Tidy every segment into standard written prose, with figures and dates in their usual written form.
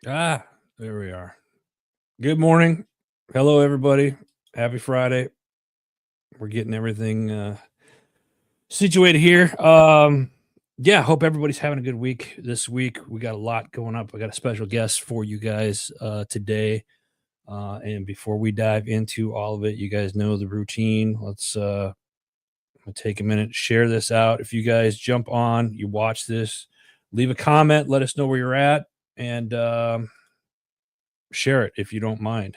There we are. Good morning. Hello, everybody. Happy Friday. We're getting everything situated here. Yeah, hope everybody's having a good week this week. We got a lot going up. I got a special guest for you guys today. And before we dive into all of it, you guys know the routine. Let's take a minute, share this out. If you guys jump on, you watch this, leave a comment, let us know where you're at, and share it if you don't mind.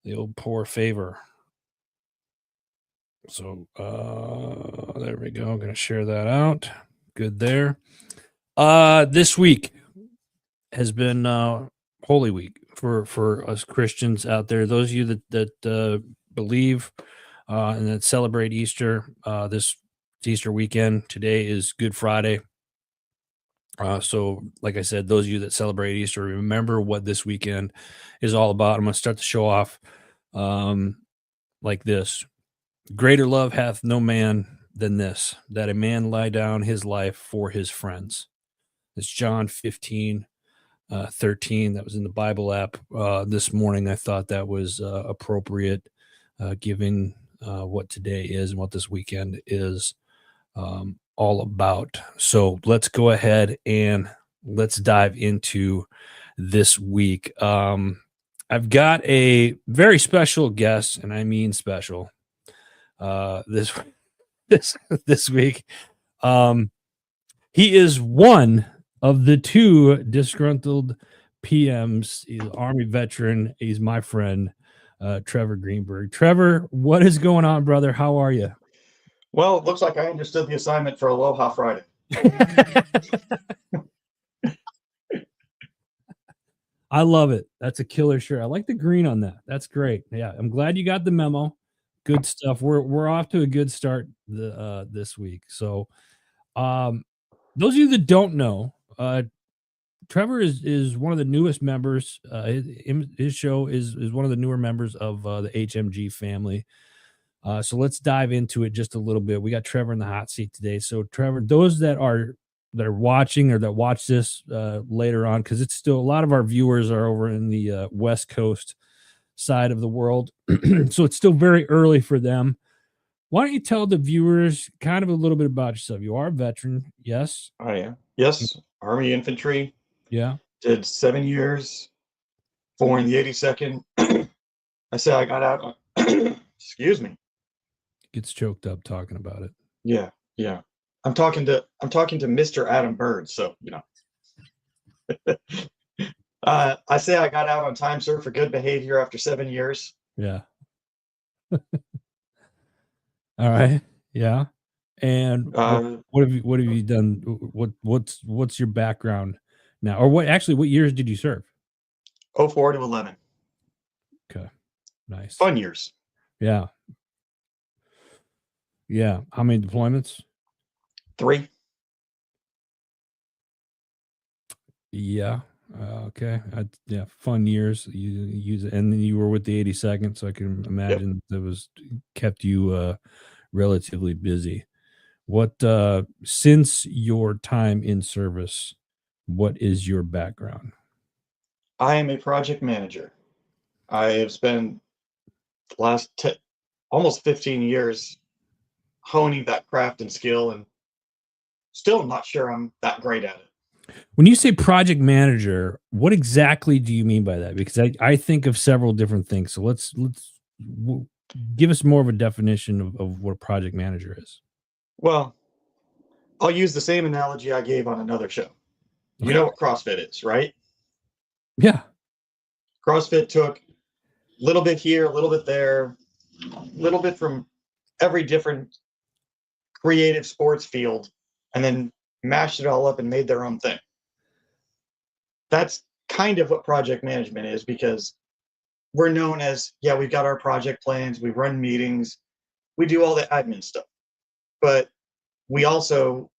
The old poor favor. So there we go. I'm gonna share that out. Good there. This week has been Holy Week for us Christians out there. Those of you that believe and that celebrate Easter. This Easter weekend. Today is Good Friday. So, like I said, those of you that celebrate Easter, remember what this weekend is all about. I'm going to start the show off like this. Greater love hath no man than this, that a man lie down his life for his friends. It's John 15, 13. That was in the Bible app this morning. I thought that was appropriate, given what today is and what this weekend is all about. So let's go ahead and let's dive into this week. I've got a very special guest, and I mean special, this this week. He is one of the two disgruntled PMs. He's an Army veteran. He's my friend, Trevor Greenberg. Trevor, what is going on, brother? How are you? Well, it looks like I understood the assignment for Aloha Friday. I love it. That's a killer shirt. I like the green on that. That's great. Yeah, I'm glad you got the memo. Good stuff. We're off to a good start this week. So, those of you that don't know, Trevor is one of the newest members. His show is one of the newer members of the HMG family. So let's dive into it just a little bit. We got Trevor in the hot seat today. So Trevor, those that are watching or that watch this later on, because it's still a lot of our viewers are over in the West Coast side of the world, so it's still very early for them. Why don't you tell the viewers kind of a little bit about yourself? You are a veteran, yes? I am. Yes, Army Infantry. Yeah. Did 7 years, 4 in the 82nd. I say I got out. Excuse me. Gets choked up talking about it. Yeah. I'm talking to Mr. Adam Bird, so you know. I say I got out on time, sir, for good behavior after 7 years. Yeah. All right. Yeah. And what have you done? What's your background now? Or what years did you serve? 04 to 11. Okay. Nice. Fun years. Yeah. Yeah. How many deployments? 3. Yeah. Okay. Yeah. Fun years. You use it, and then you were with the 82nd, so I can imagine that was kept you relatively busy. What since your time in service, what is your background? I am a project manager. I have spent the last almost 15 years honing that craft and skill, and still not sure I'm that great at it. When you say project manager, what exactly do you mean by that? Because I think of several different things. So let's give us more of a definition of what a project manager is. Well, I'll use the same analogy I gave on another show. You know what CrossFit is, right? Yeah. CrossFit took a little bit here, a little bit there, a little bit from every different creative sports field, and then mashed it all up and made their own thing. That's kind of what project management is, because we're known as, we've got our project plans, we run meetings, we do all the admin stuff. But we also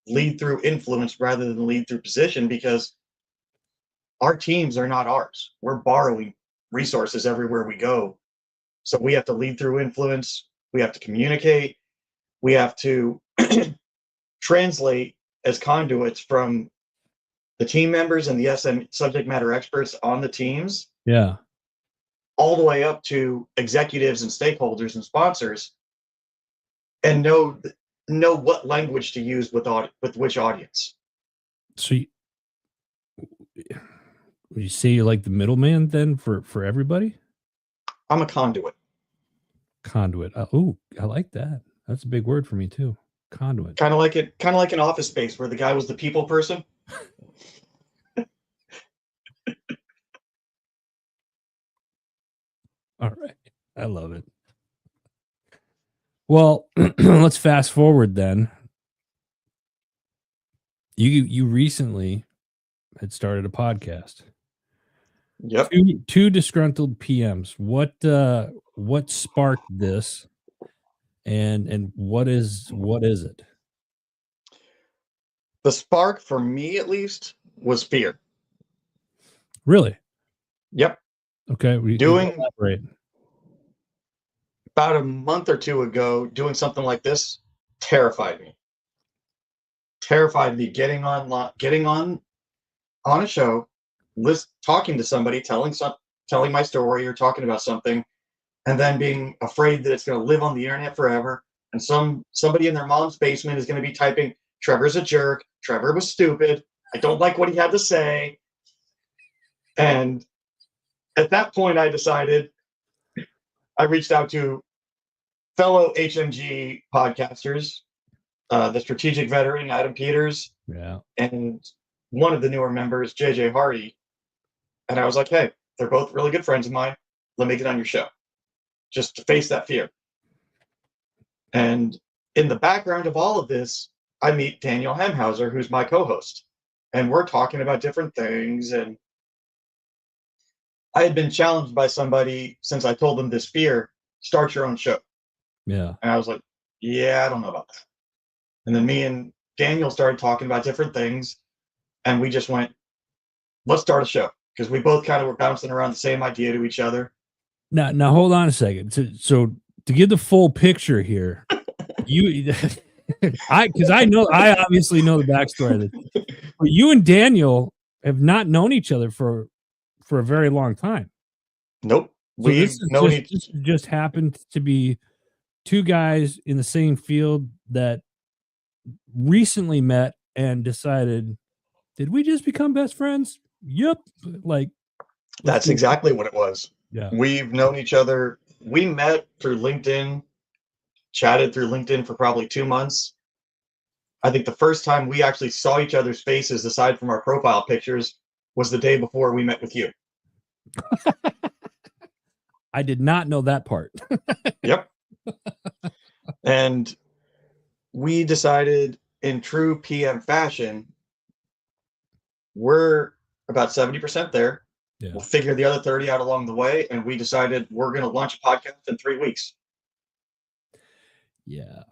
lead through influence rather than lead through position, because our teams are not ours. We're borrowing resources everywhere we go. So we have to lead through influence. We have to communicate. We have to translate as conduits from the team members and the SM subject matter experts on the teams, Yeah. all the way up to executives and stakeholders and sponsors, and know what language to use with which audience. So you say you're like the middleman then for everybody? I'm a conduit. Conduit. Oh, I like that. That's a big word for me too. Conduit. Kind of like an Office Space where the guy was the people person. All right. I love it. Well, let's fast forward then. You recently had started a podcast. Yep. Two disgruntled PMs. What sparked this, and what is it? The spark for me, at least, was fear. Really? Yep. Okay. Elaborate. About a month or two ago, doing something like this terrified me. Getting on a show, talking to somebody, telling my story or talking about something, and then being afraid that it's going to live on the internet forever. And somebody in their mom's basement is going to be typing, "Trevor's a jerk. Trevor was stupid. I don't like what he had to say." And at that point, I decided, I reached out to fellow HMG podcasters, the strategic veteran, Adam Peters, Yeah. and one of the newer members, JJ Hardy. And I was like, hey, they're both really good friends of mine. Let me get on your show just to face that fear. And in the background of all of this, I meet Daniel Hemhauser, who's my co-host. And we're talking about different things. And I had been challenged by somebody since I told them this fear, start your own show. Yeah. And I was like, yeah, I don't know about that. And then me and Daniel started talking about different things. And we just went, let's start a show. Because we both kind of were bouncing around the same idea to each other. Now hold on a second. So to get the full picture here, because I obviously know the backstory of this, but you and Daniel have not known each other for a very long time. Nope. So this just happened to be two guys in the same field that recently met and decided, did we just become best friends? Yep. Like, that's exactly what it was. Yeah. We've known each other. We met through LinkedIn, chatted through LinkedIn for probably 2 months. I think the first time we actually saw each other's faces, aside from our profile pictures, was the day before we met with you. I did not know that part. Yep. And we decided, in true PM fashion, we're about 70% there. Yeah. We'll figure the other 30 out along the way. And we decided we're going to launch a podcast in 3 weeks. Yeah.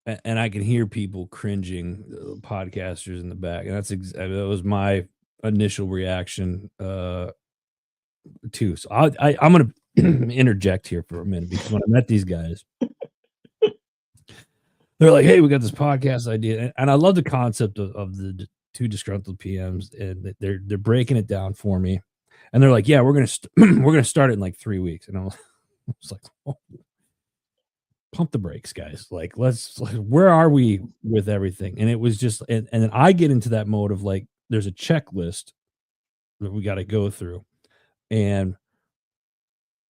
And I can hear people cringing, podcasters in the back. And that was my initial reaction too. So I'm going to interject here for a minute, because when I met these guys, they're like, hey, we got this podcast idea. And I love the concept of the two disgruntled PMs, and they're breaking it down for me. And they're like, yeah, we're gonna start it in like 3 weeks. And I was like, oh, pump the brakes, guys. Like, where are we with everything? And it was just, and then I get into that mode of like, there's a checklist that we got to go through. And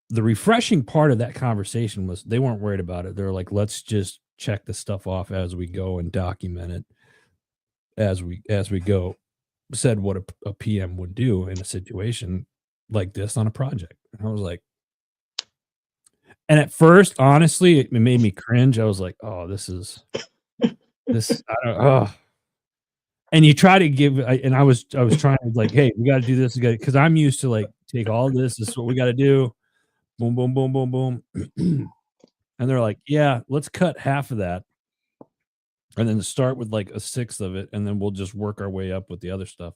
the refreshing part of that conversation was they weren't worried about it. They're like, let's just check the stuff off as we go and document it as we go. Said what a PM would do in a situation like this on a project. And I was like, and at first, honestly, it made me cringe. I was like, oh, this. I don't. Oh. And you try to give, and I was trying to like, hey, we got to do this because I'm used to like take all this. This is what we got to do. Boom, boom, boom, boom, boom. And they're like, yeah, let's cut half of that, and then start with like a sixth of it, and then we'll just work our way up with the other stuff.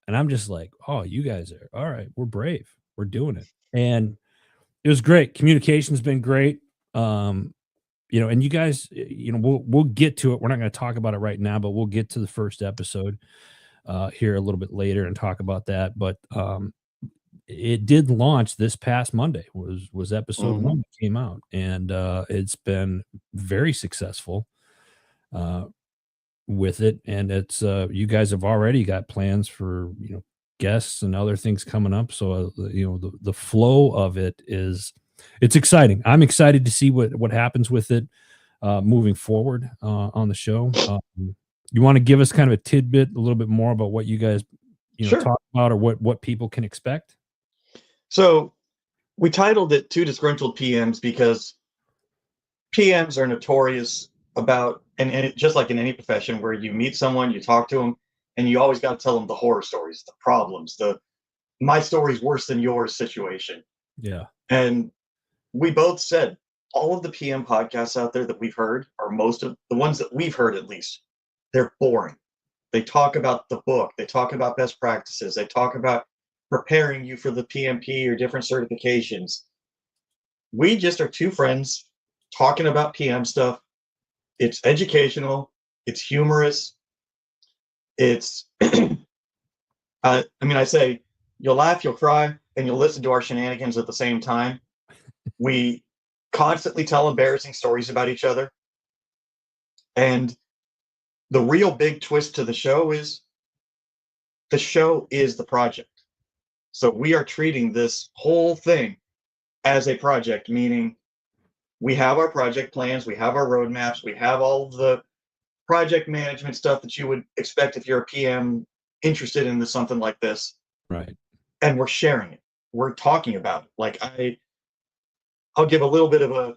And I'm just like, oh, you guys are all right. We're brave. We're doing it. And it was great. Communication's been great. and you guys, we'll get to it. We're not going to talk about it right now, but we'll get to the first episode here a little bit later and talk about that. But it did launch this past Monday. Was episode Mhm. one that came out, and it's been very successful with it. And it's you guys have already got plans for guests and other things coming up. So the flow of it it's exciting. I'm excited to see what happens with it moving forward on the show. You want to give us kind of a tidbit, a little bit more about what you guys, Sure. talk about, or what people can expect? So we titled it Two Disgruntled PMs because PMs are notorious about, and just like in any profession where you meet someone, you talk to them, and you always got to tell them the horror stories, the problems, the my story's worse than yours situation. Yeah. And we both said all of the PM podcasts out there that we've heard, or most of the ones that we've heard at least, they're boring. They talk about the book, they talk about best practices, they talk about preparing you for the PMP or different certifications. We just are two friends talking about PM stuff. It's educational, it's humorous, it's I say you'll laugh, you'll cry, and you'll listen to our shenanigans at the same time. We constantly tell embarrassing stories about each other. And the real big twist to the show is the project. So we are treating this whole thing as a project, meaning we have our project plans, we have our roadmaps, we have all of the project management stuff that you would expect if you're a PM interested in something like this. Right. And we're sharing it. We're talking about it. Like I'll give a little bit of a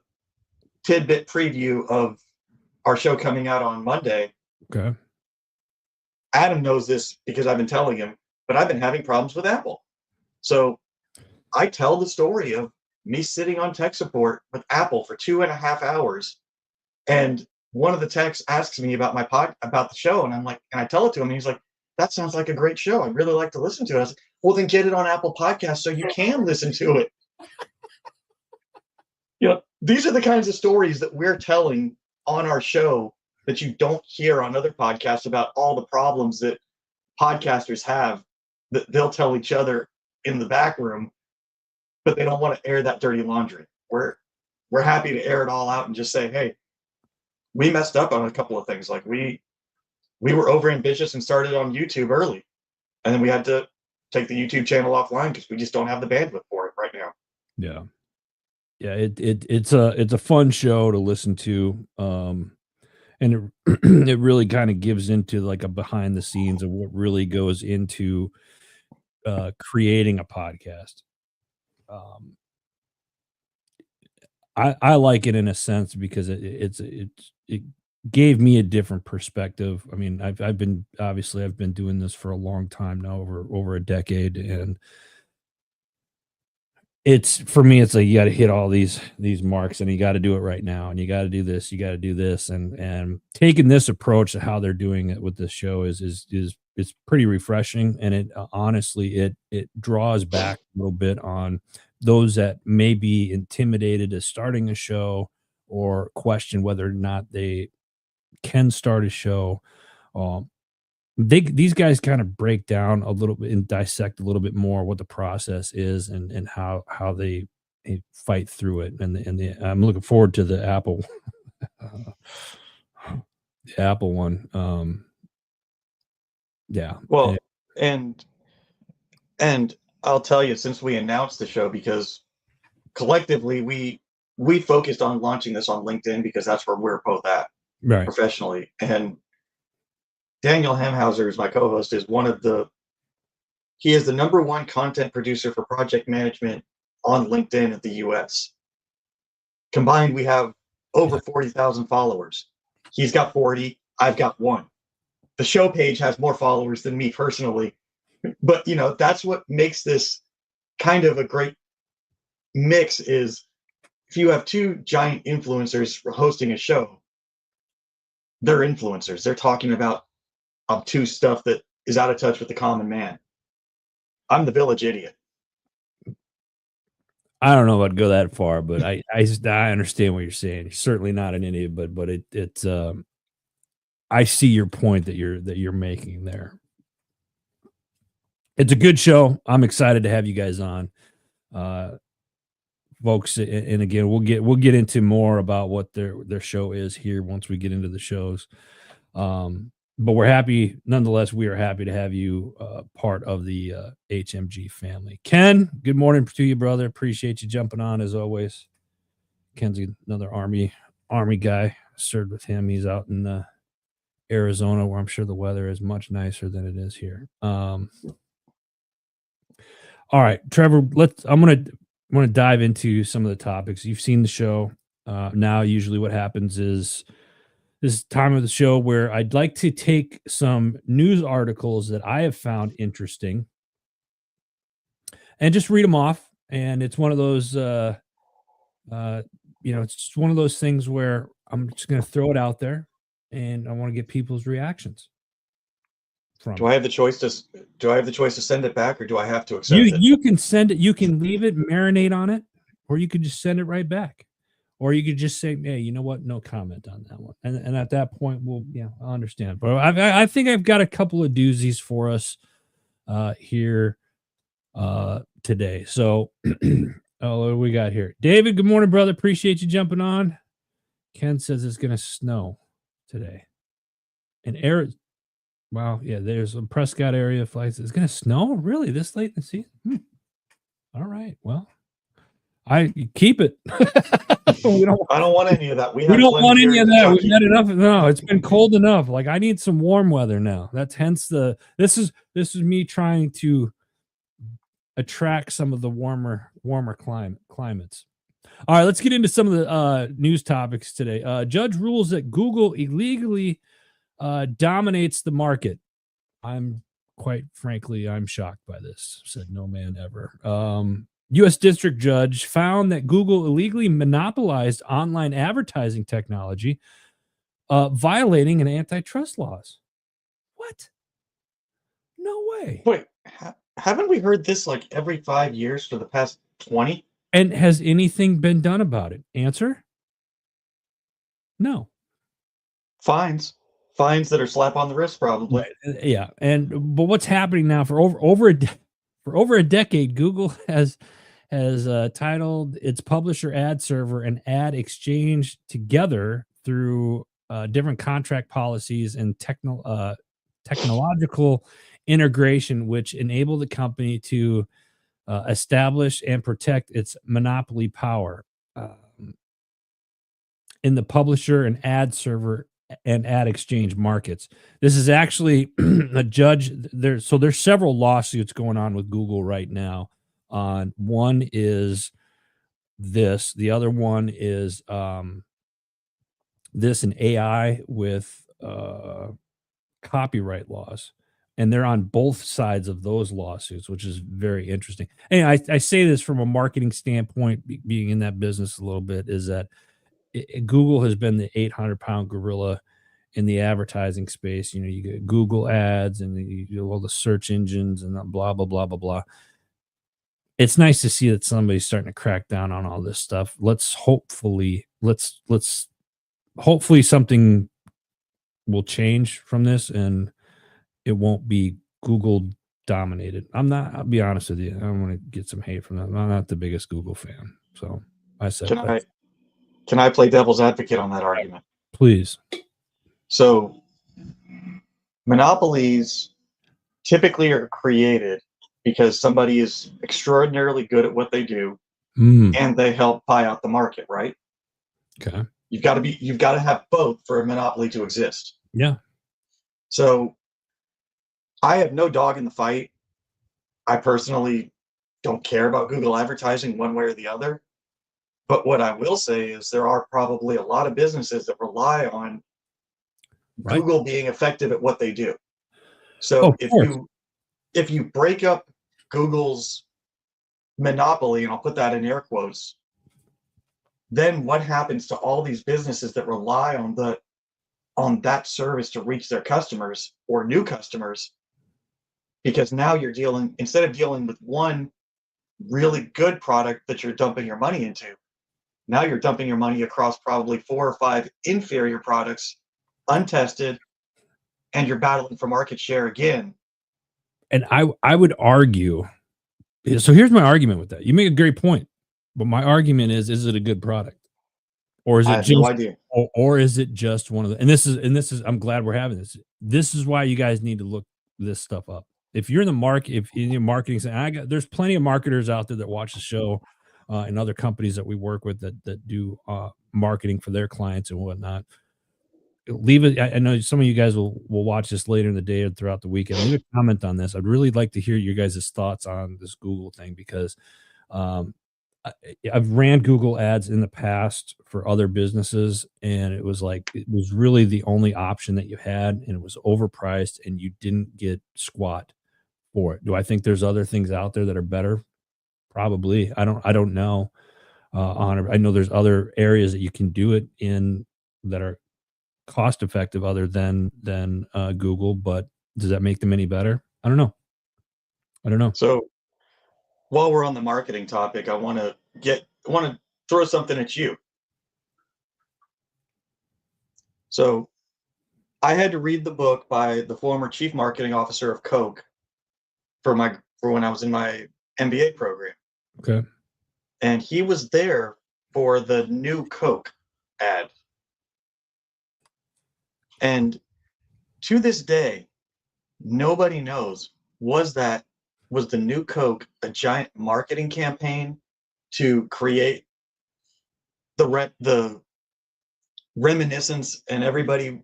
tidbit preview of our show coming out on Monday. Okay. Adam knows this because I've been telling him, but I've been having problems with Apple. So I tell the story of me sitting on tech support with Apple for 2.5 hours. And one of the techs asks me about about the show. And I'm like, and I tell it to him. And he's like, that sounds like a great show. I'd really like to listen to it. I was like, well, then get it on Apple Podcasts so you can listen to it. These are the kinds of stories that we're telling on our show that you don't hear on other podcasts about all the problems that podcasters have that they'll tell each other in the back room, but they don't want to air that dirty laundry. We're happy to air it all out and just say, hey, we messed up on a couple of things. Like we were over ambitious and started on YouTube early, and then we had to take the YouTube channel offline because we just don't have the bandwidth for it right now. Yeah. Yeah, it's a fun show to listen to, and it it really kind of gives into like a behind the scenes of what really goes into creating a podcast. Um, I like it in a sense because it gave me a different perspective. I mean, I've been doing this for a long time now, over a decade, and it's for me, it's like you got to hit all these marks, and you got to do it right now, and you got to do this, you got to do this, and taking this approach to how they're doing it with this show is it's pretty refreshing, and it honestly it draws back a little bit on those that may be intimidated as starting a show or question whether or not they can start a show. Um, these guys kind of break down a little bit and dissect a little bit more what the process is and how they fight through it. I'm looking forward to the Apple the Apple one. Yeah. Well, and I'll tell you, since we announced the show, because collectively we focused on launching this on LinkedIn because that's where we're both at Right. professionally. And Daniel Hamhauser, is my co-host, he is the number one content producer for project management on LinkedIn in the US. Combined, we have over 40,000 followers. He's got 40, I've got 1. The show page has more followers than me personally, but that's what makes this kind of a great mix. Is if you have two giant influencers hosting a show, they're influencers. They're talking about obtuse stuff that is out of touch with the common man. I'm the village idiot. I don't know if I'd go that far, but I understand what you're saying. You're certainly not an idiot, but it's I see your point that you're making there. It's a good show. I'm excited to have you guys on, folks. And again, we'll get into more about what their show is here once we get into the shows. But we're happy, nonetheless. We are happy to have you part of the HMG family. Ken, good morning to you, brother. Appreciate you jumping on as always. Ken's another Army guy. Served with him. He's out in Arizona, where I'm sure the weather is much nicer than it is here. All right, Trevor. I'm gonna dive into some of the topics. You've seen the show. Now, usually, what happens is this time of the show where I'd like to take some news articles that I have found interesting and just read them off. And it's one of those, it's just one of those things where I'm just going to throw it out there, and I want to get people's reactions. Do I have the choice to send it back, or do I have to accept it? You can send it. You can leave it, marinate on it, or you could just send it right back. Or you could just say, hey, you know what? No comment on that one. And at that point, I'll understand. But I think I've got a couple of doozies for us here today. So, what do we got here? David, good morning, brother. Appreciate you jumping on. Ken says it's going to snow today. And wow, yeah, there's a Prescott area flights. It's going to snow? Really? This late in the season? All right. Well, I keep it. I don't want any of that. We don't want any of that. We've had enough. No, it's been cold enough. Like, I need some warm weather now. That's hence this is me trying to attract some of the warmer climates. All right, let's get into some of the news topics today. Judge rules that Google illegally dominates the market. Quite frankly, I'm shocked by this, said no man ever. U.S. District Judge found that Google illegally monopolized online advertising technology, violating an antitrust laws. What? No way. Wait, haven't we heard this like every 5 years for the past 20? And has anything been done about it? Answer? No. Fines that are slap on the wrist, probably. Right. Yeah, but what's happening now for over a decade? Google has titled its publisher ad server and ad exchange together through different contract policies and technological integration, which enable the company to establish and protect its monopoly power in the publisher and ad server and ad exchange markets. This is actually a judge there. So there's several lawsuits going on with Google right now. One is this, the other one is this and AI with copyright laws. And they're on both sides of those lawsuits, which is very interesting. And I say this from a marketing standpoint, being in that business a little bit, is that Google has been the 800-pound gorilla in the advertising space. You get Google ads and you do all the search engines and blah, blah, blah, blah, blah. It's nice to see that somebody's starting to crack down on all this stuff. Let's hopefully something will change from this and it won't be Google dominated. I'll be honest with you. I don't want to get some hate from them. I'm not the biggest Google fan. So I said, can I play devil's advocate on that argument? Please. So monopolies typically are created because somebody is extraordinarily good at what they do and they help buy out the market, right? Okay. You've got to have both for a monopoly to exist. Yeah. So I have no dog in the fight. I personally don't care about Google advertising one way or the other. But what I will say is there are probably a lot of businesses that rely on Google being effective at what they do. So if you break up Google's monopoly, and I'll put that in air quotes, then what happens to all these businesses that rely on that service to reach their customers or new customers? Because now you're instead of dealing with one really good product that you're dumping your money into. Now you're dumping your money across probably 4 or 5 inferior products, untested, and you're battling for market share again. And I would argue. So here's my argument with that. You make a great point, but my argument is it a good product, or is I it have no just, idea. or is it just one of the? And this is. I'm glad we're having this. This is why you guys need to look this stuff up. If you're in the market, if in your marketing, there's plenty of marketers out there that watch the show, and other companies that we work with that do marketing for their clients and whatnot. Leave it. I know some of you guys will watch this later in the day or throughout the weekend. Leave a comment on this. I'd really like to hear your guys' thoughts on this Google thing because um, I, I've ran Google ads in the past for other businesses, and it was like it was really the only option that you had, and it was overpriced, and you didn't get squat for it. Do I think there's other things out there that are better? Probably. I don't know. I know there's other areas that you can do it in that are cost effective other than Google, but does that make them any better? I don't know. I don't know. So while we're on the marketing topic, I want to throw something at you. So I had to read the book by the former chief marketing officer of Coke for when I was in my MBA program, Okay. and he was there for the new Coke ad. And to this day, nobody knows was the new Coke a giant marketing campaign to create the reminiscence and everybody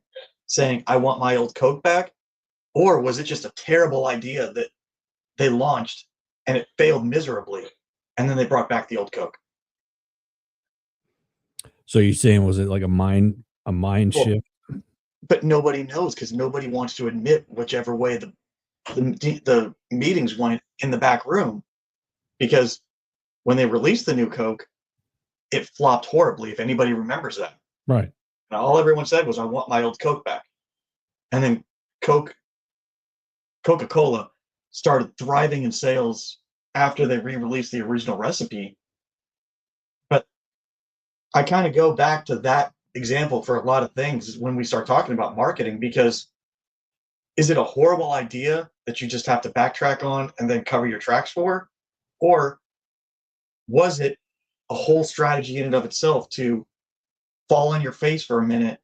saying, I want my old Coke back? Or was it just a terrible idea that they launched and it failed miserably? And then they brought back the old Coke. So you're saying was it like a mind Well, shift? but nobody knows because nobody wants to admit whichever way the meetings went in the back room, because when they released the new Coke, it flopped horribly, if anybody remembers that. Right. And all everyone said was, I want my old Coke back. And then Coca-Cola started thriving in sales after they re-released the original recipe. But I kind of go back to that example for a lot of things when we start talking about marketing, because is it a horrible idea that you just have to backtrack on and then cover your tracks for? Or was it a whole strategy in and of itself to fall on your face for a minute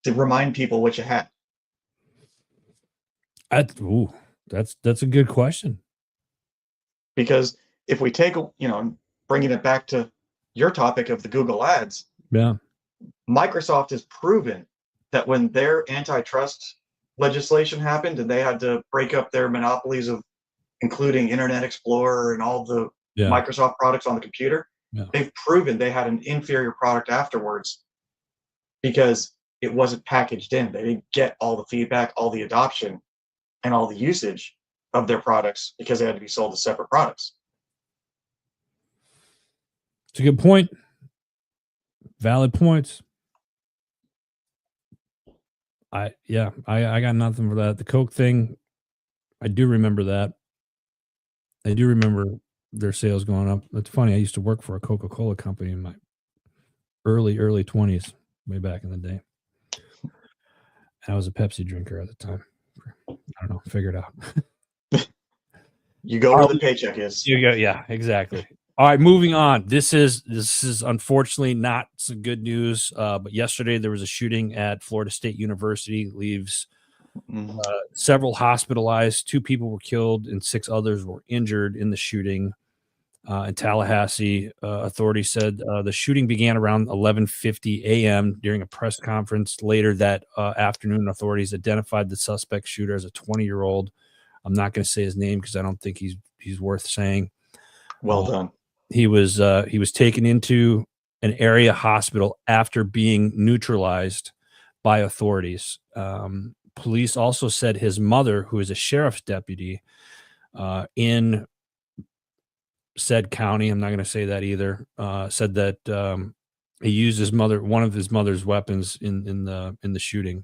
to remind people what you had? That's a good question. Because if we take, bringing it back to your topic of the Google ads, Yeah. Microsoft has proven that when their antitrust legislation happened and they had to break up their monopolies of including Internet Explorer and all the Yeah. Microsoft products on the computer, Yeah. they've proven they had an inferior product afterwards because it wasn't packaged in. They didn't get all the feedback, all the adoption, and all the usage of their products because they had to be sold as separate products. It's a good point. Valid points. I got nothing for that. The Coke thing, I do remember that. I do remember their sales going up. It's funny. I used to work for a Coca-Cola company in my early 20s, way back in the day. I was a Pepsi drinker at the time. I don't know. Figure it out. You go where the paycheck is. You go. Yeah, exactly. All right, moving on. This is unfortunately not some good news. But yesterday there was a shooting at Florida State University. Leaves several hospitalized. 2 people were killed and 6 others were injured in the shooting in Tallahassee. Authorities said the shooting began around 11:50 a.m. during a press conference. Later that afternoon, authorities identified the suspect shooter as a 20-year-old. I'm not going to say his name because I don't think he's worth saying. Well done. He was taken into an area hospital after being neutralized by authorities. Police also said his mother, who is a sheriff's deputy in said county, I'm not going to say that either, said that he used one of his mother's weapons in the shooting.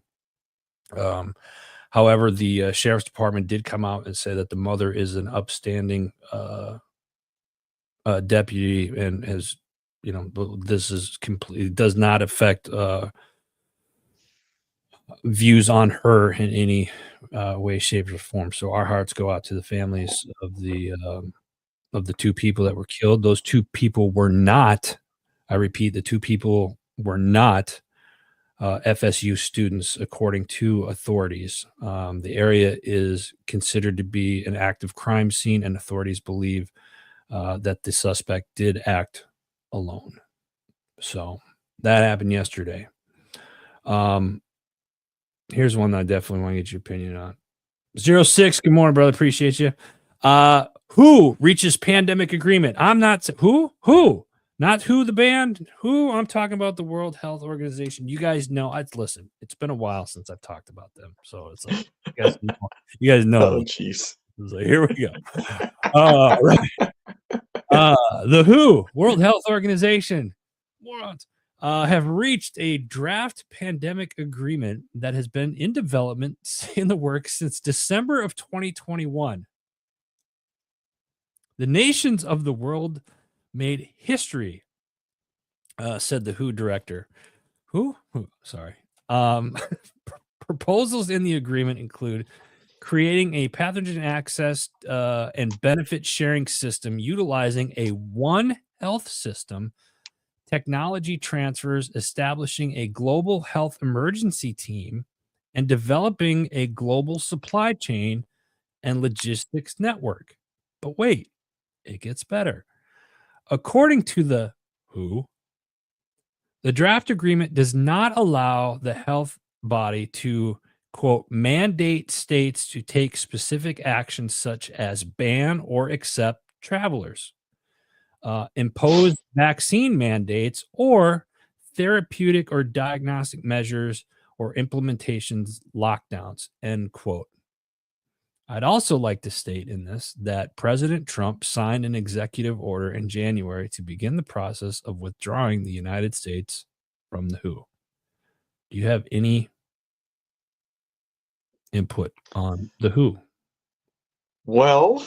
However, the sheriff's department did come out and say that the mother is an upstanding deputy, and has, this is completely does not affect views on her in any way, shape, or form. So our hearts go out to the families of the two people that were killed. Those two people were not, I repeat, the two people were not FSU students, according to authorities. The area is considered to be an active crime scene, and authorities believe that the suspect did act alone. So that happened yesterday. Here's one that I definitely want to get your opinion on. 06, good morning, brother. Appreciate you. Who reaches pandemic agreement? I'm not who? Not who the band. Who? I'm talking about the World Health Organization. You guys know. Listen. It's been a while since I've talked about them, so it's like you guys know. Oh, jeez. Like, here we go. Right. The WHO, World Health Organization, morons, have reached a draft pandemic agreement that has been in development in the works since December of 2021. The nations of the world made history, said the WHO director. Who? Sorry. Proposals in the agreement include creating a pathogen access and benefit sharing system utilizing a One Health system, technology transfers, establishing a global health emergency team, and developing a global supply chain and logistics network. But wait, it gets better. According to the WHO, the draft agreement does not allow the health body to, quote, mandate states to take specific actions such as ban or accept travelers, impose vaccine mandates, or therapeutic or diagnostic measures or implementations lockdowns, end quote. I'd also like to state in this that President Trump signed an executive order in January to begin the process of withdrawing the United States from the WHO. Do you have any input on the WHO? Well,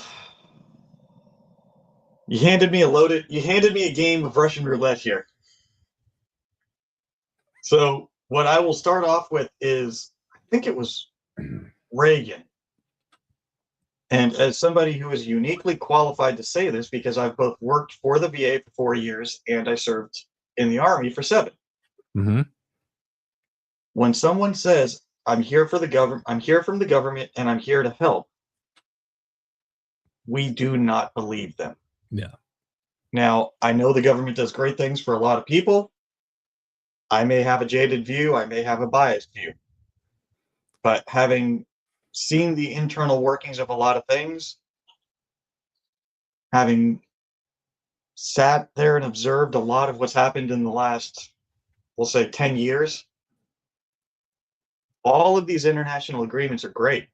you handed me a game of Russian roulette here. So what I will start off with is, I think it was Reagan. And as somebody who is uniquely qualified to say this, because I've both worked for the VA for 4 years and I served in the Army for 7. Mm-hmm. When someone says, I'm here for the government, I'm here from the government, and I'm here to help, we do not believe them. Yeah. Now, I know the government does great things for a lot of people. I may have a jaded view, I may have a biased view. But having seen the internal workings of a lot of things, having sat there and observed a lot of what's happened in the last, we'll say, 10 years, all of these international agreements are great.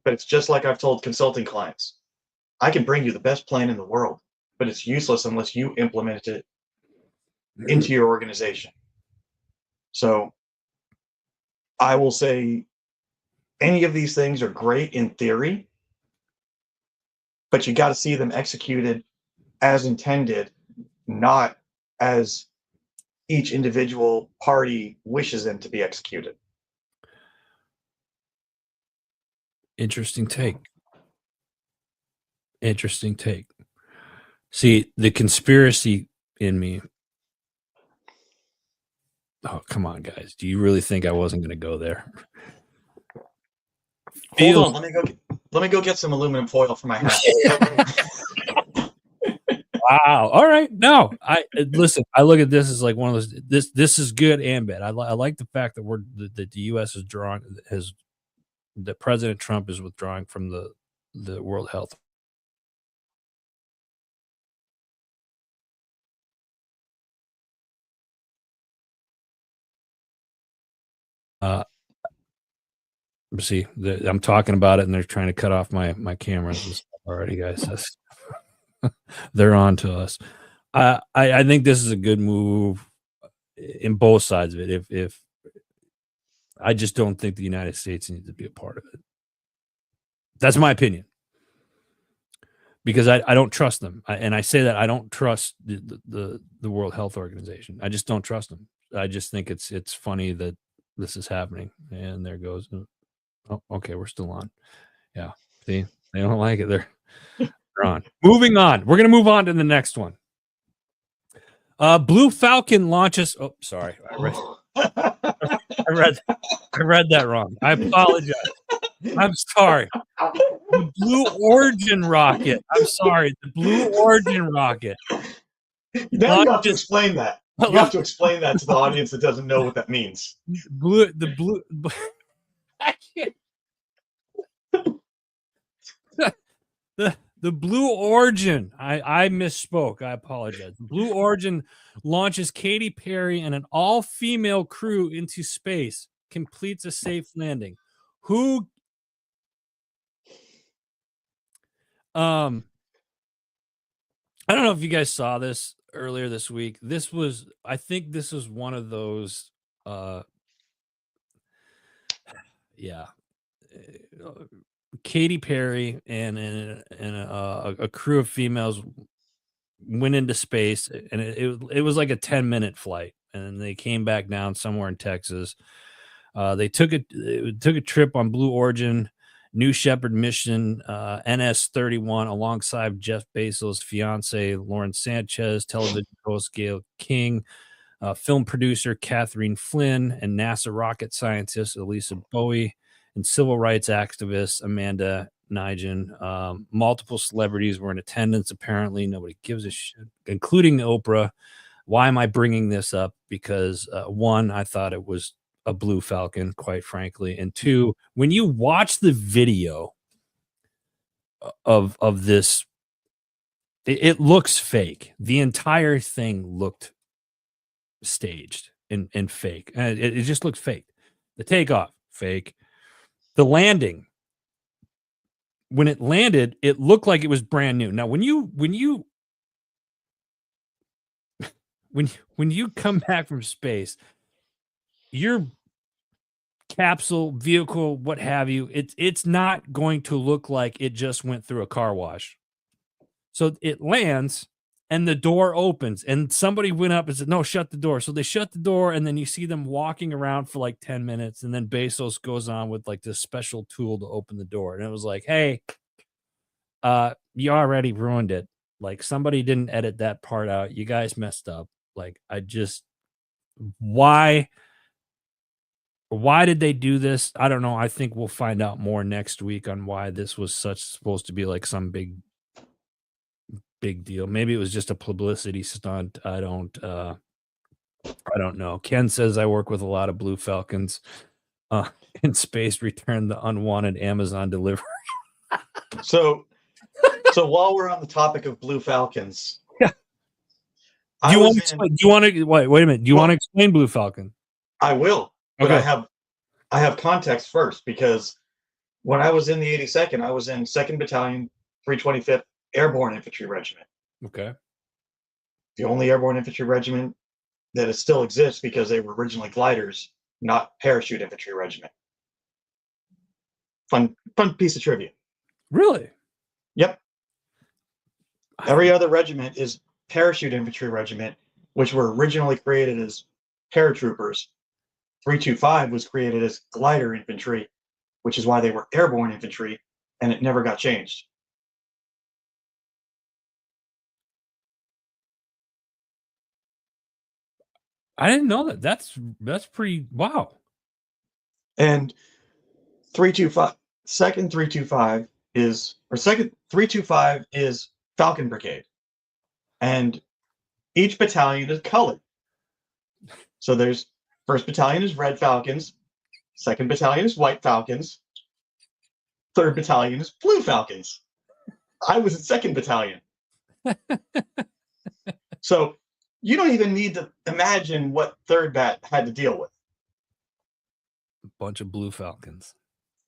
But it's just like I've told consulting clients. I can bring you the best plan in the world, but it's useless unless you implement it into your organization. So I will say any of these things are great in theory, but you got to see them executed as intended, not as each individual party wishes them to be executed. Interesting take. Interesting take. See, the conspiracy in me. Oh, come on, guys. Do you really think I wasn't going to go there? Hold on, let me go get some aluminum foil for my hat. Wow. All right. No, listen. I look at this as like one of those. This is good and bad. I like the fact that the U.S. is that President Trump is withdrawing from the World Health. See, I'm talking about it, and they're trying to cut off my cameras already, guys. They're on to us. I think this is a good move in both sides of it. If I just don't think the United States needs to be a part of it. That's my opinion. because I don't trust them. And I say that I don't trust the World Health Organization. I just don't trust them. I just think it's funny that this is happening. And there goes. Oh, okay, we're still on. Yeah. See, they don't like it. They're on. Moving on. We're gonna move on to the next one. Blue Falcon launches. Oh, sorry. I read that wrong. I apologize. I'm sorry. The Blue Origin rocket. I'm sorry. The Blue Origin rocket. Now you have to explain that. You have to explain that to the audience that doesn't know what that means. I can't. The Blue Origin. I misspoke. I apologize. Blue Origin launches Katy Perry and an all-female crew into space, completes a safe landing. Who? I don't know if you guys saw this earlier this week. I think this was one of those. Katy Perry and a crew of females went into space, and it was like a 10-minute flight, and they came back down somewhere in Texas. They took a trip on Blue Origin New Shepard mission NS-31 alongside Jeff Bezos' fiance Lauren Sanchez, television host Gail King, film producer Catherine Flynn, and NASA rocket scientist Elisa Bowie, and civil rights activist Amanda Nigel. Multiple celebrities were in attendance. Apparently, nobody gives a shit, including Oprah. Why am I bringing this up? Because one, I thought it was a Blue Falcon, quite frankly, and two, when you watch the video of this, it looks fake. The entire thing looked staged and fake. It just looked fake. The takeoff, fake. The landing, when it landed, it looked like it was brand new. Now, when you come back from space, your capsule, vehicle, what have you, it's not going to look like it just went through a car wash. So it lands and the door opens, and somebody went up and said, no, shut the door. So they shut the door, and then you see them walking around for like 10 minutes, and then Bezos goes on with like this special tool to open the door. And it was like, hey, you already ruined it. Like, somebody didn't edit that part out. You guys messed up. Like, why did they do this? I don't know. I think we'll find out more next week on why this was supposed to be like some big deal. Maybe it was just a publicity stunt. I don't know. Ken says I work with a lot of Blue Falcons in space. Return the unwanted Amazon delivery. So while we're on the topic of Blue Falcons, yeah. Do you want to wait a minute? Do you want to explain Blue Falcon? I will. But okay. I have context first, because when I was in the 82nd, I was in 2nd Battalion, 325th Airborne Infantry Regiment. Okay. The only airborne infantry regiment that still exists, because they were originally gliders, not parachute infantry regiment. Fun piece of trivia. Really? Yep. Every other regiment is parachute infantry regiment, which were originally created as paratroopers. 325 was created as glider infantry, which is why they were airborne infantry, and it never got changed. I didn't know that. That's pretty wow. And 325, second 325 is, or second 325 is Falcon Brigade, and each battalion is colored. So there's 1st Battalion is Red Falcons, 2nd Battalion is White Falcons, 3rd Battalion is Blue Falcons. I was in 2nd Battalion. So you don't even need to imagine what 3rd Bat had to deal with. A bunch of Blue Falcons.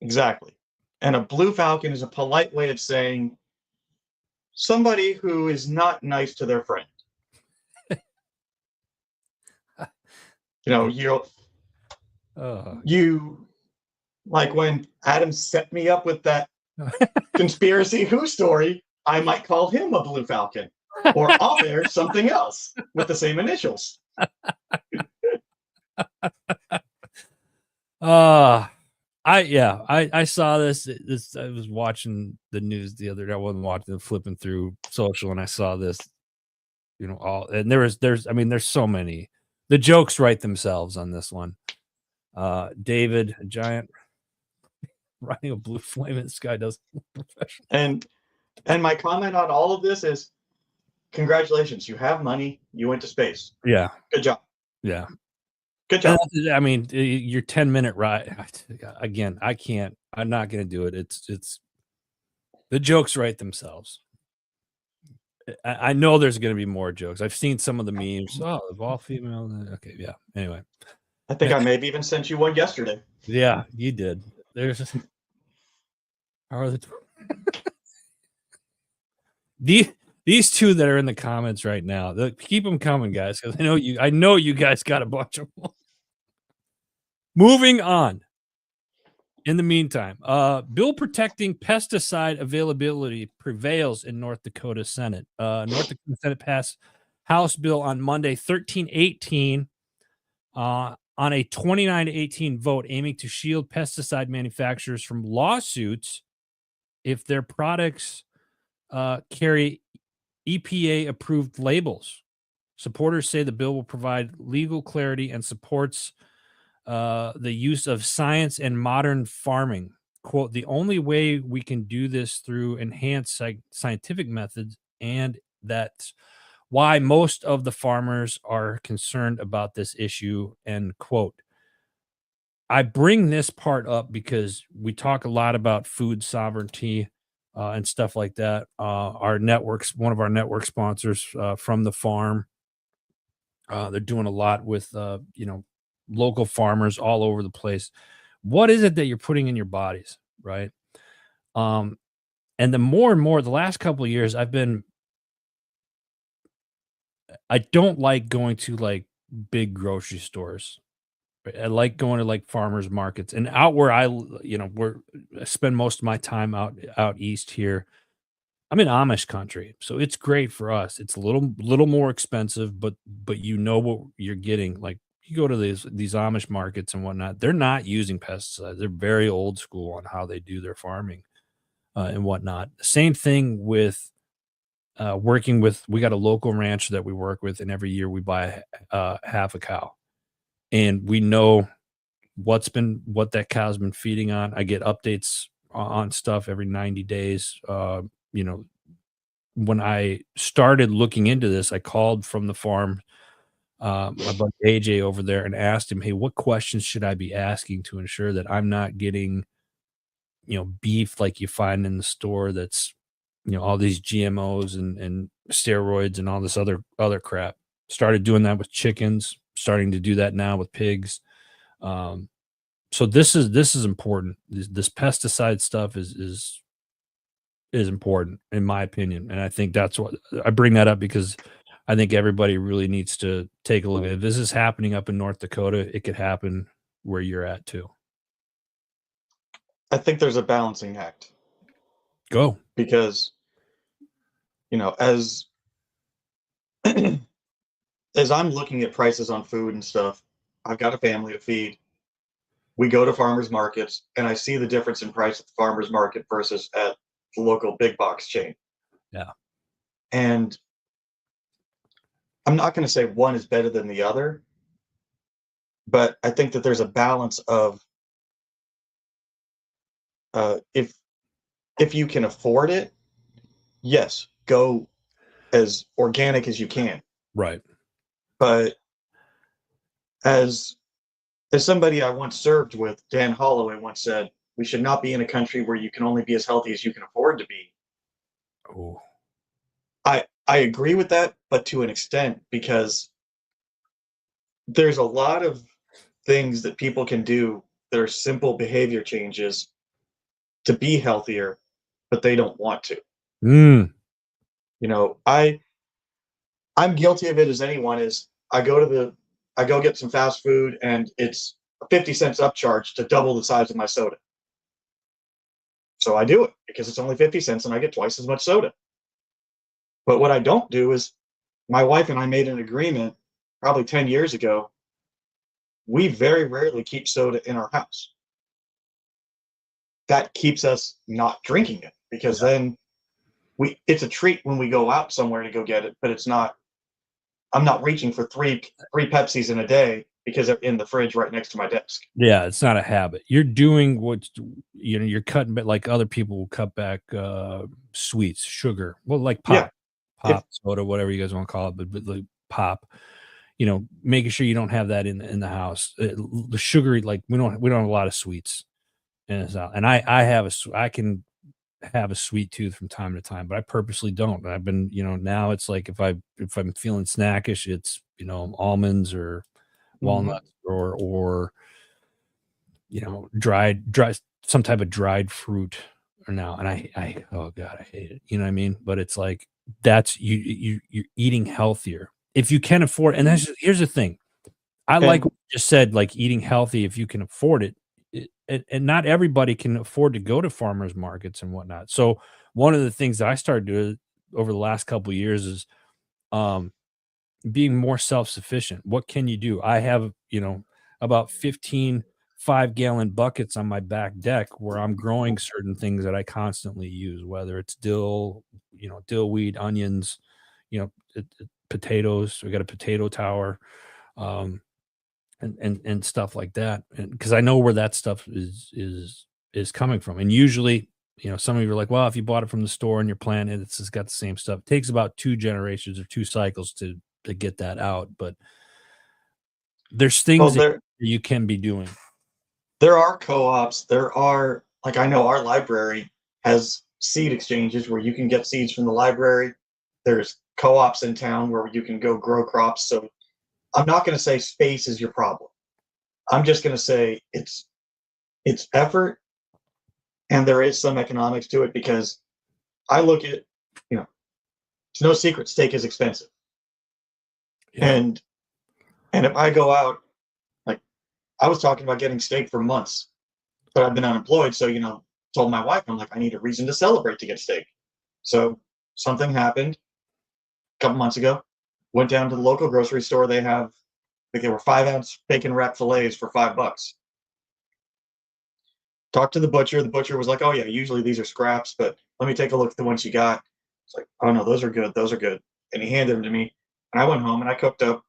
Exactly. And a Blue Falcon is a polite way of saying somebody who is not nice to their friend. You know, you like when Adam set me up with that conspiracy Who story, I might call him a blue falcon, or off air something else with the same initials. I saw this. I was watching the news the other day. I wasn't watching, flipping through social, and I saw this. And there's so many. The jokes write themselves on this one. David, a giant riding a blue flame in the sky, does professional. And my comment on all of this is, congratulations, you have money, you went to space. Yeah, Good job. yeah. Good job. I mean, your 10-minute ride. Again, I can't. I'm not going to do it. It's the jokes write themselves. I know there's going to be more jokes. I've seen some of the memes. Oh, of all female. Okay, yeah. Anyway, I think I maybe even sent you one yesterday. yeah, you did. There's how are these two that are in the comments right now. Keep them coming, guys, because I know you guys got a bunch of them. Moving on. In the meantime, bill protecting pesticide availability prevails in North Dakota Senate. North Dakota Senate passed House bill on Monday, 1318, on a 29-18 vote, aiming to shield pesticide manufacturers from lawsuits if their products carry EPA-approved labels. Supporters say the bill will provide legal clarity and supports the use of science and modern farming. Quote, the only way we can do this through enhanced scientific methods, and that's why most of the farmers are concerned about this issue, end quote. I bring this part up because we talk a lot about food sovereignty and stuff like that. Our networks, one of our network sponsors, From the Farm, they're doing a lot with local farmers all over the place. What is it that you're putting in your bodies, right? And the more and more, the last couple of years, I don't like going to like big grocery stores. Right? I like going to like farmers markets and out where I spend most of my time out east here. I'm in Amish country, so it's great for us. It's a little more expensive, but you know what you're getting. Like you go to these Amish markets and whatnot, they're not using pesticides. They're very old school on how they do their farming and whatnot. Same thing with working with. We got a local ranch that we work with, and every year we buy half a cow, and we know what that cow's been feeding on. I get updates on stuff every 90 days. When I started looking into this, I called From the Farm, my buddy AJ over there, and asked him, hey, what questions should I be asking to ensure that I'm not getting, beef like you find in the store that's, all these GMOs and steroids and all this other crap. Started doing that with chickens, starting to do that now with pigs. So this is important. This pesticide stuff is important in my opinion, and I think that's what I bring that up because I think everybody really needs to take a look at it. If this is happening up in North Dakota, it could happen where you're at too. I think there's a balancing act Go. because, as as I'm looking at prices on food and stuff, I've got a family to feed. We go to farmers markets, and I see the difference in price at the farmers market versus at the local big box chain. Yeah. And I'm not going to say one is better than the other, but I think that there's a balance of if you can afford it, yes, go as organic as you can. Right. But as somebody I once served with, Dan Holloway, once said, we should not be in a country where you can only be as healthy as you can afford to be. Oh. I agree with that, but to an extent, because there's a lot of things that people can do that are simple behavior changes to be healthier, but they don't want to. I'm guilty of it as anyone is. I go get some fast food and it's a 50 cents upcharge to double the size of my soda. So I do it because it's only 50 cents and I get twice as much soda. But what I don't do is, my wife and I made an agreement probably 10 years ago. We very rarely keep soda in our house. That keeps us not drinking it, because then it's a treat when we go out somewhere to go get it, but it's not, I'm not reaching for three Pepsis in a day because they're in the fridge right next to my desk. Yeah, it's not a habit. You're doing what, you're cutting, but like other people will cut back sweets, sugar. Well, like Yeah. If pop soda, whatever you guys want to call it, but like pop. Making sure you don't have that in the house. The sugary, like we don't have a lot of sweets in this house, and I can have a sweet tooth from time to time, but I purposely don't. I've been, now it's like if I'm feeling snackish, it's almonds or walnuts or dried some type of dried fruit or now. And I oh god, I hate it. You know what I mean? But it's like that's you're eating healthier if you can afford. And here's the thing. I like and what you just said, like eating healthy if you can afford it. And not everybody can afford to go to farmers markets and whatnot. So one of the things that I started doing over the last couple of years is um being more self-sufficient. What can you do? I have, about 15 5-gallon buckets on my back deck where I'm growing certain things that I constantly use, whether it's dill, dill weed, onions, potatoes. We got a potato tower, um, and stuff like that. And because I know where that stuff is coming from. And usually, some of you are like, well, if you bought it from the store and you're planting it, it's got the same stuff. It takes about 2 generations or 2 cycles to get that out. But there's well, things that you can be doing. there are co-ops. There are, like, I know our library has seed exchanges where you can get seeds from the library. There's co-ops in town where you can go grow crops. So I'm not going to say space is your problem. I'm just going to say it's effort, and there is some economics to it, because I look at, it's no secret steak is expensive. Yeah. And if I go out, like, I was talking about getting steak for months, but I've been unemployed. So, told my wife, I'm like, I need a reason to celebrate to get steak. So something happened a couple months ago. Went down to the local grocery store. They have, like, they were 5-ounce bacon wrap fillets for $5. Talked to the butcher. The butcher was like, oh yeah, usually these are scraps, but let me take a look at the ones you got. It's like, oh no, those are good. Those are good. And he handed them to me. And I went home and I cooked up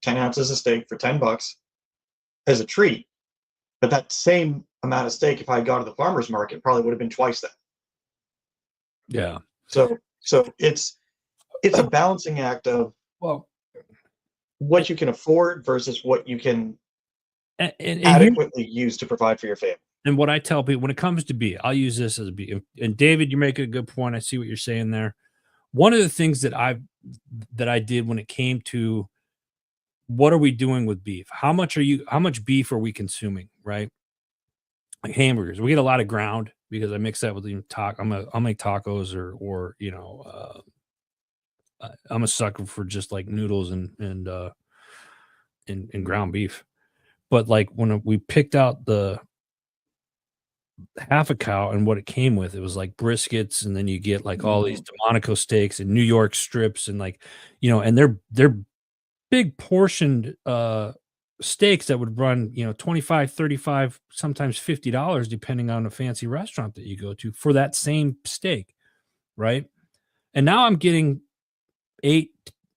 10 ounces of steak for $10 as a treat. But that same amount of steak, if I had gone to the farmer's market, probably would have been twice that. Yeah. So it's a balancing act of Well, what you can afford versus what you can and adequately use to provide for your family. and what I tell people when it comes to beef, I'll use this as a beef. And David, you make a good point. I see what you're saying there. One of the things that I did when it came to what are we doing with beef? How much beef are we consuming, right? Like hamburgers. We get a lot of ground because I mix that with I'll make tacos or I'm a sucker for just like noodles and ground beef. But like when we picked out the half a cow and what it came with, it was like briskets, and then you get like all these Delmonico steaks and New York strips, and like, and they're big portioned steaks that would run, 25, 35, sometimes $50, depending on a fancy restaurant that you go to for that same steak, right? And now I'm getting 8,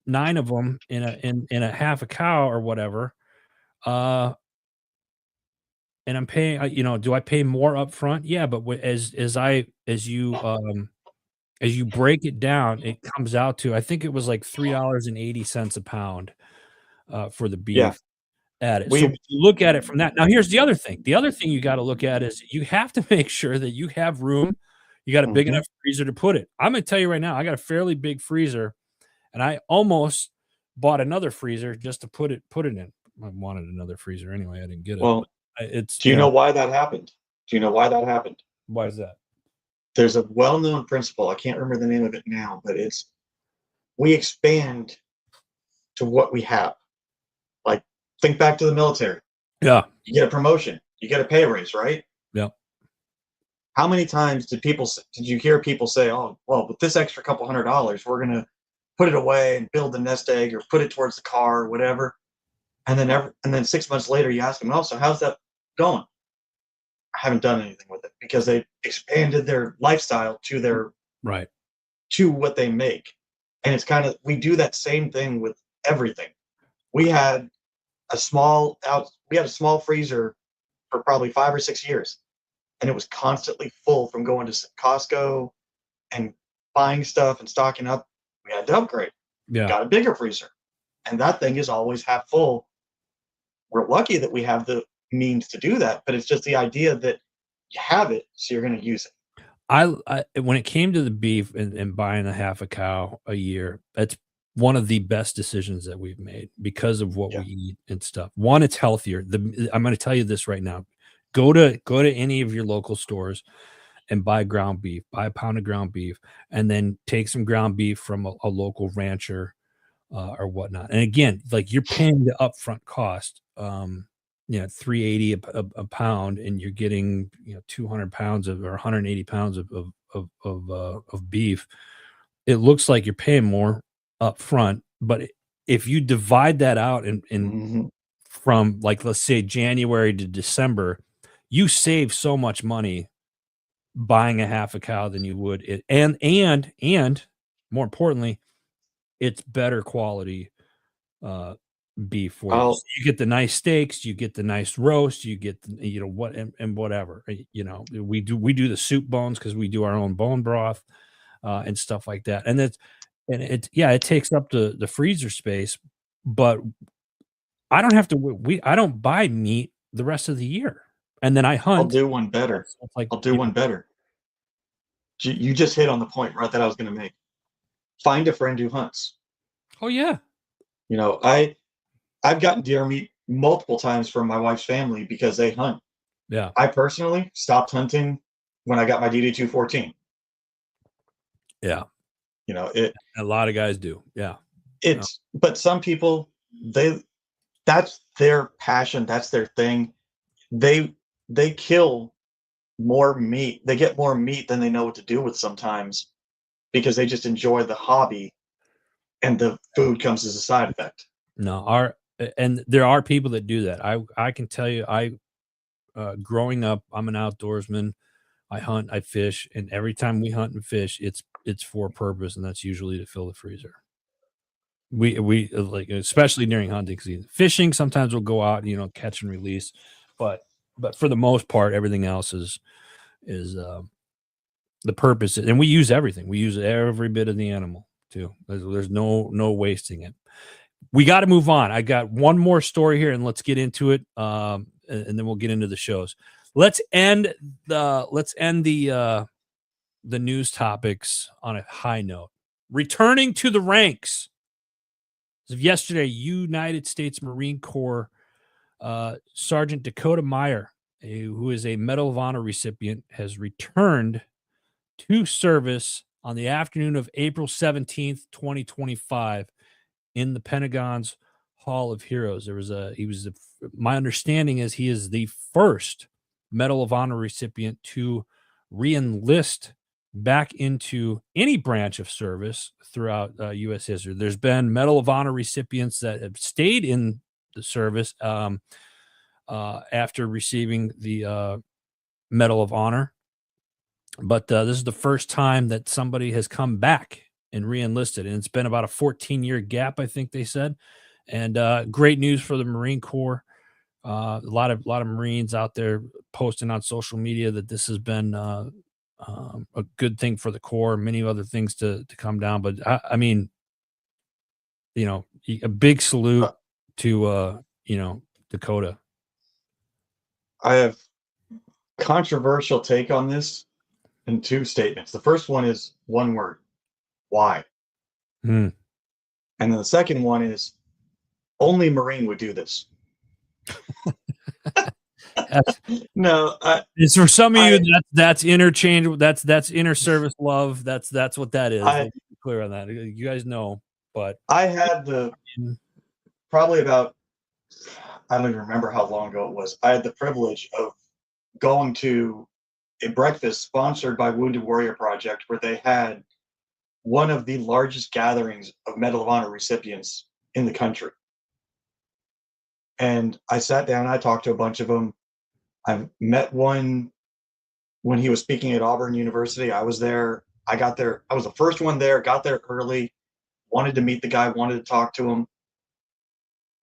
9 of them in a half a cow or whatever. And I'm paying, do I pay more upfront? Yeah, but as you break it down, it comes out to, I think it was like $3.80 a pound for the Yeah. beef at it. So We've if you look at it from that. Now here's the other thing. The other thing you got to look at is you have to make sure that you have room. You got a big enough freezer to put it. I'm going to tell you right now, I got a fairly big freezer, and I almost bought another freezer just to put it in. I wanted another freezer anyway. I didn't get it. Well, It's do you know why that happened? Do you know why that happened? why is that? There's a well-known principle. I can't remember the name of it now, but it's, we expand to what we have. Like, think back to the military. Yeah. You get a promotion, you get a pay raise, right? Yeah. How many times did you hear people say, "Oh, well, with this extra couple $100, we're gonna put it away and build the nest egg or put it towards the car or whatever. And then 6 months later, you ask them, "Oh, so how's that going?" I haven't done anything with it because they expanded their lifestyle Right. to what they make. And it's kind of, we do that same thing with everything. We had we had a small freezer for probably 5 or 6 years, and it was constantly full from going to Costco and buying stuff and stocking up. We had to upgrade. Yeah. Got a bigger freezer, and that thing is always half full. We're lucky that we have the means to do that, but it's just the idea that you have it, so you're going to use it. I when it came to the beef and buying a half a cow a year, that's one of the best decisions that we've made because of what Yeah. we eat and stuff. One, it's healthier. I'm going to tell you this right now. Go to any of your local stores and buy ground beef, buy a pound of ground beef, and then take some ground beef from a local rancher or whatnot. And again, like you're paying the upfront cost, 380 a pound, and you're getting 200 pounds or 180 pounds of beef. It looks like you're paying more up front, but if you divide that out in Mm-hmm. from like let's say January to December, you save so much money buying a half a cow than you would it, and more importantly, it's better quality uh beef for you. So I'll you get the nice steaks, you get the nice roast, you get what and whatever. We do the soup bones because we do our own bone broth and stuff like that. It takes up the freezer space, but I don't have to we I don't buy meat the rest of the year. And then I I'll hunt. do one better. So it's like, I'll do one better. You just hit on the point right that I was going to make. Find a friend who hunts. oh yeah. You know, I've gotten deer meat multiple times from my wife's family because they hunt. Yeah. I personally stopped hunting when I got my DD-214. Yeah. You know, A lot of guys do. Yeah. but some people, they that's their passion, that's their thing. They they kill more meat. They get more meat than they know what to do with sometimes because they just enjoy the hobby and the food comes as a side effect. No, and there are people that do that. I can tell you, growing up, I'm an outdoorsman. I hunt, I fish, and every time we hunt and fish, it's for a purpose, and that's usually to fill the freezer. We like especially during hunting season. Fishing sometimes we'll go out, catch and release, but for the most part, everything else is the purpose, and we use everything. We use every bit of the animal too. There's no wasting it. We got to move on. I got one more story here, and let's get into it. And then we'll get into the shows. Let's end the news topics on a high note. Returning to the ranks. As of yesterday, United States Marine Corps Sergeant Dakota Meyer, who is a Medal of Honor recipient, has returned to service on the afternoon of April 17th, 2025 in the Pentagon's Hall of Heroes. My understanding is he is the first Medal of Honor recipient to re-enlist back into any branch of service throughout U.S. history. There's been Medal of Honor recipients that have stayed in the service after receiving the Medal of Honor, but this is the first time that somebody has come back and re-enlisted, and it's been about a 14-year gap, I think they said. And great news for the Marine Corps. A lot of Marines out there posting on social media that this has been a good thing for the Corps. Many other things to come down, but I mean, a big salute Uh, to Dakota. I have controversial take on this in two statements. The first one is one word: why? Hmm. And then the second one is only Marine would do this. No, It's for some of you I, that's interchangeable. That's inter service love. That's what that is. I, Let's be clear on that. You guys know, but I had probably about, I don't even remember how long ago it was. I had the privilege of going to a breakfast sponsored by Wounded Warrior Project where they had one of the largest gatherings of Medal of Honor recipients in the country. And I sat down, I talked to a bunch of them. I met one when he was speaking at Auburn University. I was there. I got there. I was the first one there, got there early, wanted to meet the guy, wanted to talk to him.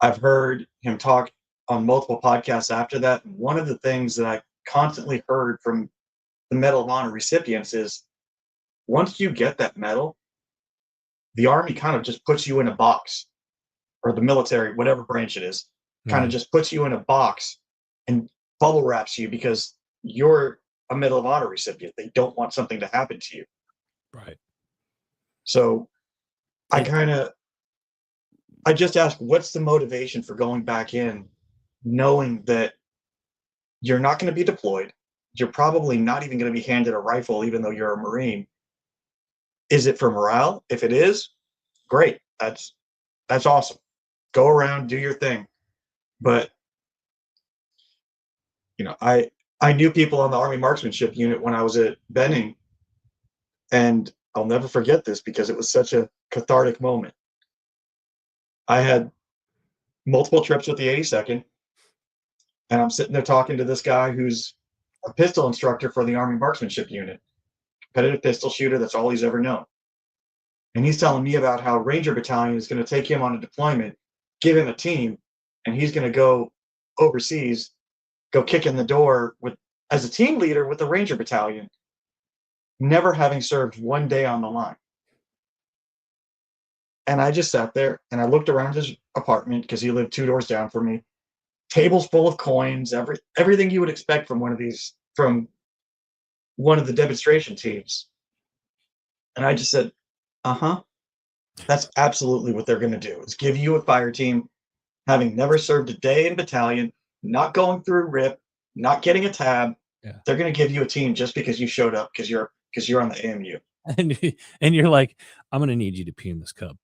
I've heard him talk on multiple podcasts after that. One of the things that I constantly heard from the Medal of Honor recipients is once you get that medal, the Army kind of just puts you in a box, or the military, whatever branch it is, kind of just puts you in a box and bubble wraps you because you're a Medal of Honor recipient. They don't want something to happen to you. Right. So I just ask, what's the motivation for going back in, knowing that you're not going to be deployed? You're probably not even going to be handed a rifle, even though you're a Marine. Is it for morale? If it is, great. That's awesome. Go around, do your thing. But, you know, I knew people on the Army Marksmanship Unit when I was at Benning, and I'll never forget this because it was such a cathartic moment. I had multiple trips with the 82nd, and I'm sitting there talking to this guy who's a pistol instructor for the Army Marksmanship Unit, competitive pistol shooter. That's all he's ever known. And he's telling me about how Ranger Battalion is going to take him on a deployment, give him a team, and he's going to go overseas, go kick in the door as a team leader with the Ranger Battalion, never having served one day on the line. And I just sat there and I looked around his apartment because he lived 2 doors down from me. Tables full of coins, everything you would expect from one of the demonstration teams. And I just said, that's absolutely what they're going to do, is give you a fire team, having never served a day in battalion, not going through RIP, not getting a tab. Yeah. They're going to give you a team just because you showed up because you're on the AMU. And you're like, I'm going to need you to pee in this cup.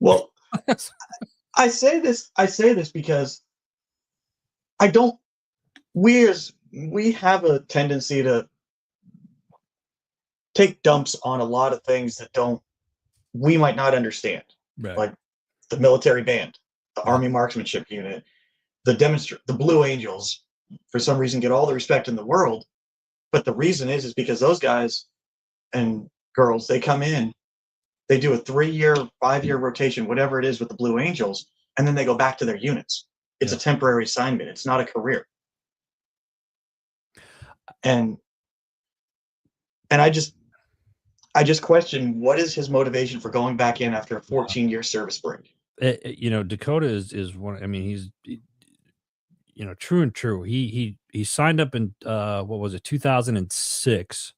Well, I say this because we have a tendency to take dumps on a lot of things that we might not understand. Right. Like the military band, the Army Marksmanship Unit, the Blue Angels, for some reason, get all the respect in the world. But the reason is because those guys and girls, they come in, they do a 3-year, 5-year rotation, whatever it is, with the Blue Angels, and then they go back to their units. It's a temporary assignment. It's not a career. And I just question, what is his motivation for going back in after a 14-year service break? Dakota is one. I mean, he's true and true. He signed up in 2006,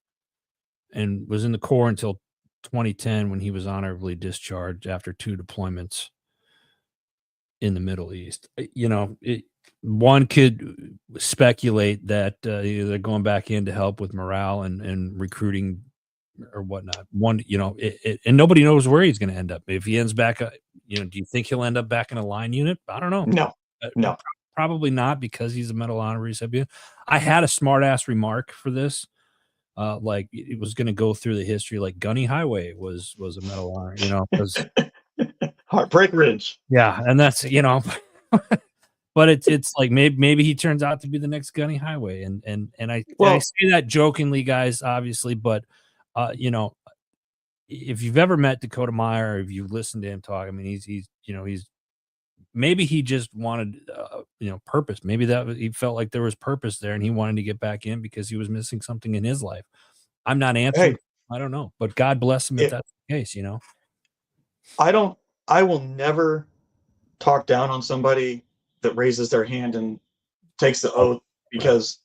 and was in the Corps until 2010 when he was honorably discharged after 2 deployments in the Middle East. One could speculate that they're going back in to help with morale and recruiting or whatnot. And nobody knows where he's going to end up. If he ends back, do you think he'll end up back in a line unit? I don't know. No. Probably not, because he's a Medal of Honor recipient. I had a smart ass remark for this. Like it was going to go through the history, like Gunny Highway was a Medal of Honor, because Heartbreak Ridge. Yeah, and that's but it's like maybe he turns out to be the next Gunny Highway, and I say that jokingly, guys, obviously, but if you've ever met Dakota Meyer, or if you listened to him talk, I mean, he's maybe he just wanted purpose. Maybe that he felt like there was purpose there, and he wanted to get back in because he was missing something in his life. I'm not answering. I don't know, but God bless him if that's the case. I will never talk down on somebody that raises their hand and takes the oath, because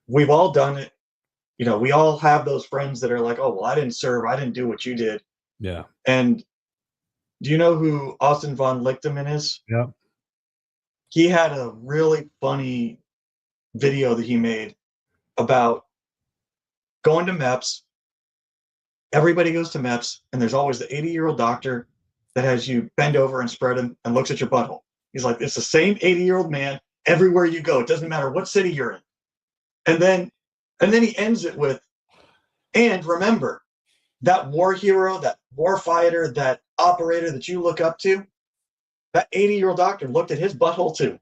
we've all done it. We all have those friends that are like, oh, well, I didn't serve. I didn't do what you did. Yeah. And do you know who Austin von Lichtenman is? Yeah. He had a really funny video that he made about going to MEPS. Everybody goes to MEPS, and there's always the 80-year-old doctor that has you bend over and spread him and looks at your butthole. He's like, it's the same 80-year-old man everywhere you go. It doesn't matter what city you're in. And then he ends it with, and remember, that war hero, that war fighter, that operator that you look up to, that 80-year-old doctor looked at his butthole too.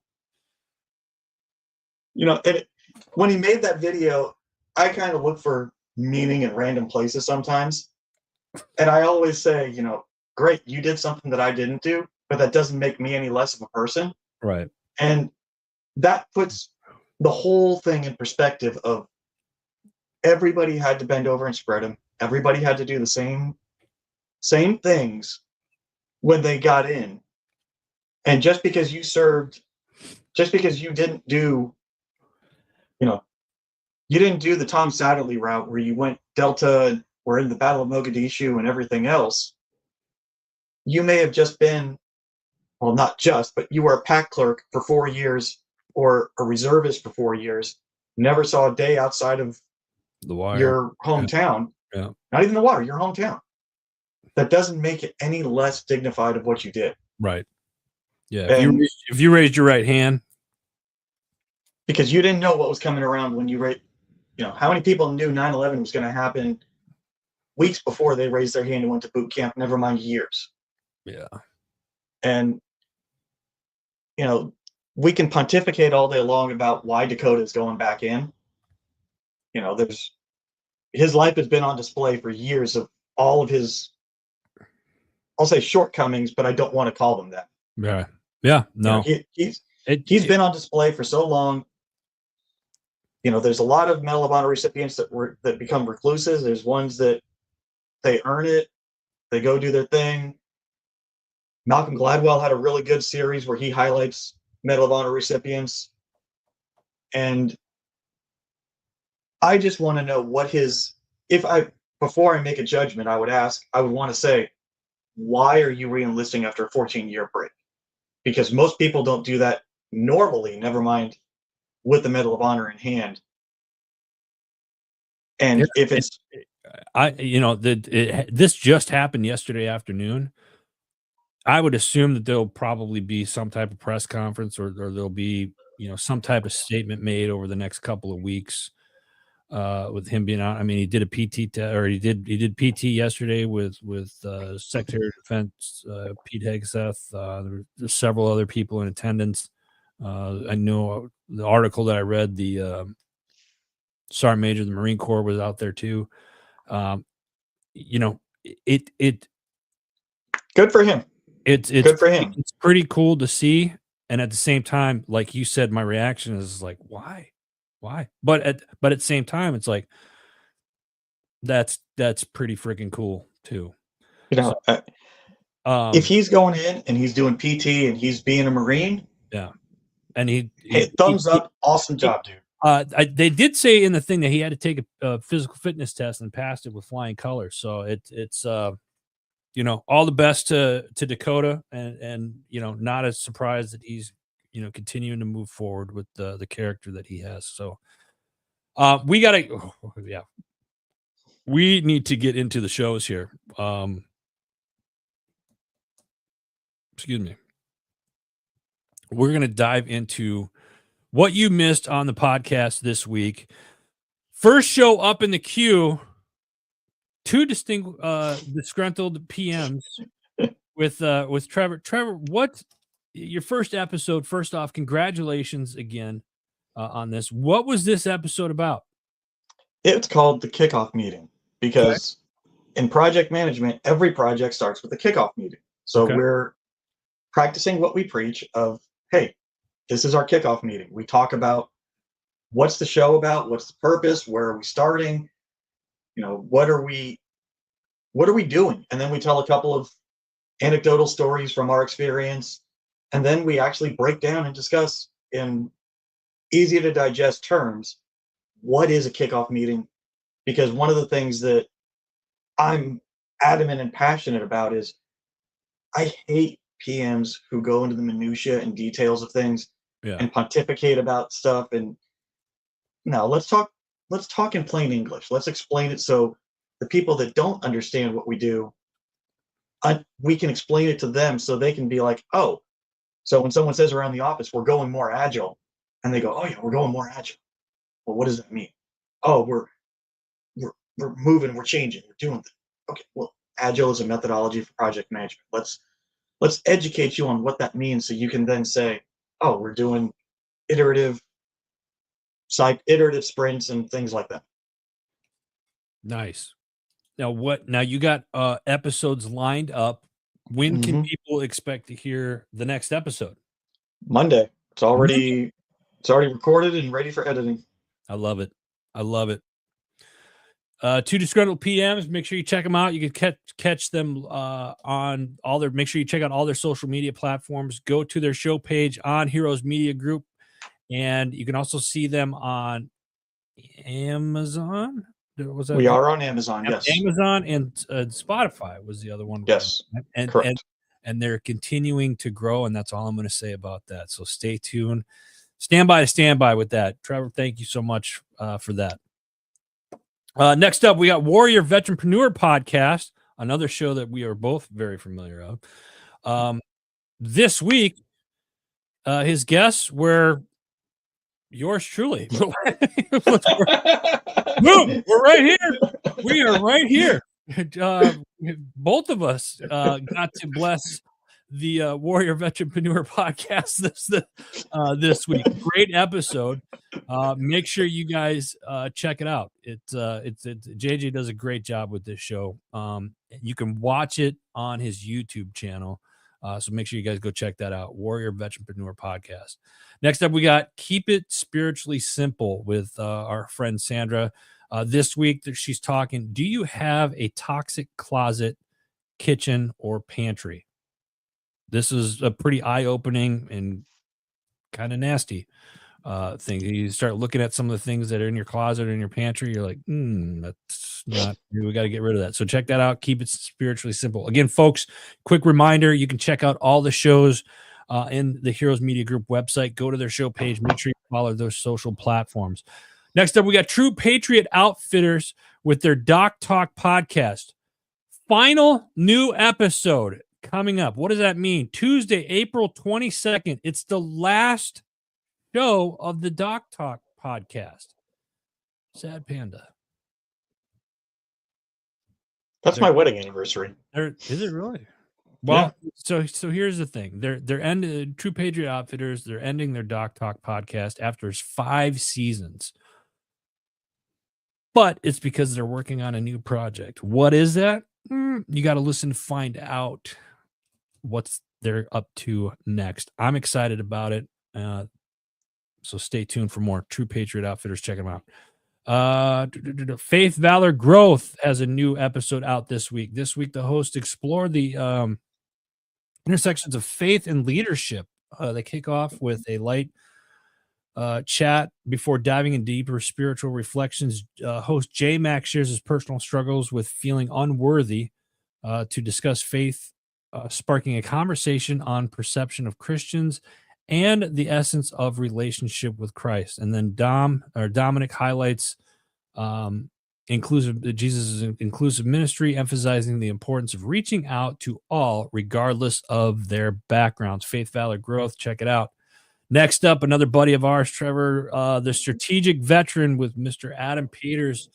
And when he made that video, I kind of look for meaning in random places sometimes. And I always say, great, you did something that I didn't do, but that doesn't make me any less of a person. Right. And that puts the whole thing in perspective of everybody had to bend over and spread them. Everybody had to do the same things when they got in. And just because you served, just because you didn't do, you didn't do the Tom Satterley route where you went Delta, were in the Battle of Mogadishu and everything else, you may have just been, well, not just, but you were a pack clerk for 4 years or a reservist for 4 years, never saw a day outside of The wire. your hometown, Yeah. Not even the water, your hometown. That doesn't make it any less dignified of what you did. Right. Yeah. And If you raised your right hand, because you didn't know what was coming around when you raised, how many people knew 9/11 was going to happen weeks before they raised their hand and went to boot camp, never mind years. Yeah. And, we can pontificate all day long about why Dakota is going back in. His life has been on display for years of all of his, I'll say shortcomings, but I don't want to call them that. Yeah. Yeah. No. He's been on display for so long. There's a lot of Medal of Honor recipients that become recluses. There's ones that they earn it, they go do their thing. Malcolm Gladwell had a really good series where he highlights Medal of Honor recipients. And I just want to know before I make a judgment, I would want to say, why are you re-enlisting after a 14-year break? Because most people don't do that normally, never mind with the Medal of Honor in hand. And if it's, this just happened yesterday afternoon. I would assume that there'll probably be some type of press conference or there'll be, some type of statement made over the next couple of weeks with him being out. I mean, he did a PT or he did PT yesterday with Secretary of Defense Pete Hegseth. There's several other people in attendance. I know the article that I read, the Sergeant Major of the Marine Corps was out there too. It good for him. It's good for him. It's pretty cool to see, and at the same time, like you said, my reaction is like, why? But at the same time, it's like that's pretty freaking cool too. If he's going in and he's doing PT and he's being a Marine, yeah, and thumbs up, awesome job, dude. They did say in the thing that he had to take a physical fitness test and passed it with flying colors. So it's all the best to Dakota, and not as surprised that he's continuing to move forward with the character that he has. So we need to get into the shows here. Excuse me. We're going to dive into what you missed on the podcast this week. First show up in the queue, two disgruntled PMs with Trevor. Trevor, what your first episode? First off, congratulations again on this. What was this episode about? It's called the kickoff meeting because in project management, every project starts with a kickoff meeting. So we're practicing what we preach of, hey, this is our kickoff meeting. We talk about what's the show about, what's the purpose, where are we starting, what are we doing? And then we tell a couple of anecdotal stories from our experience. And then we actually break down and discuss in easy to digest terms, what is a kickoff meeting? Because one of the things that I'm adamant and passionate about is I hate PMs who go into the minutia and details of things and pontificate about stuff. And now let's talk in plain English. Let's explain it so the people that don't understand what we do, we can explain it to them so they can be like, oh, so when someone says around the office, we're going more agile, and they go, oh yeah, we're going more agile. Well, what does that mean? Oh, we're moving, we're changing, we're doing things. okay, well, Agile is a methodology for project management. Let's educate you on what that means, so you can then say, oh, we're doing iterative sprints and things like that. Nice. Now you got episodes lined up. When can people expect to hear the next episode? Monday. It's already recorded and ready for editing. I love it. Two Disgruntled PMs. Make sure you check them out. You can catch them on all their. Make sure you check out all their social media platforms. Go to their show page on Heroes Media Group, and you can also see them on Amazon. Was that we are on Amazon? Yes. Amazon and Spotify was the other one. Yes. Correct. And they're continuing to grow, and that's all I'm going to say about that. So stay tuned. Stand by with that. Trevor, thank you so much for that. Next up, we got Warrior Veteranpreneur Podcast, another show that we are both very familiar of. This week, his guests were yours truly. Boom, we're right here. We are right here. Both of us got to bless the Warrior Veteranpreneur Podcast this week. Great episode. Make sure you guys check it out. It's JJ does a great job with this show. You can watch it on his YouTube channel. So make sure you guys go check that out. Warrior Veteranpreneur Podcast. Next up, we got Keep It Spiritually Simple with our friend Sandra. This week, she's talking, do you have a toxic closet, kitchen, or pantry? This is a pretty eye-opening and kind of nasty thing. You start looking at some of the things that are in your closet or in your pantry, you're like, that's not, we got to get rid of that. So check that out. Keep It Spiritually Simple. Again, folks, quick reminder, you can check out all the shows in the Heroes Media Group website. Go to their show page. Make sure you follow their social platforms. Next up, we got True Patriot Outfitters with their Doc Talk podcast. Final new episode coming up. What does that mean? Tuesday, April 22nd. It's the last show of the Doc Talk podcast. Sad Panda. That's my wedding anniversary. Is it really? Well, yeah. So here's the thing. They're ending True Patriot Outfitters. They're ending their Doc Talk podcast after 5 seasons. But it's because they're working on a new project. What is that? You got to listen to find out what's they're up to next. I'm excited about it. So stay tuned for more True Patriot Outfitters. Check them out. Faith, Valor, Growth has a new episode out this week. This week, the hosts explore the intersections of faith and leadership. They kick off with a light chat before diving in deeper spiritual reflections. Host J Mac shares his personal struggles with feeling unworthy to discuss faith, sparking a conversation on perception of Christians and the essence of relationship with Christ. And then Dominic highlights Jesus' inclusive ministry, emphasizing the importance of reaching out to all regardless of their backgrounds. Faith, Valor, Growth. Check it out. Next up, another buddy of ours, Trevor, the Strategic Veteran with Mr. Adam Peters.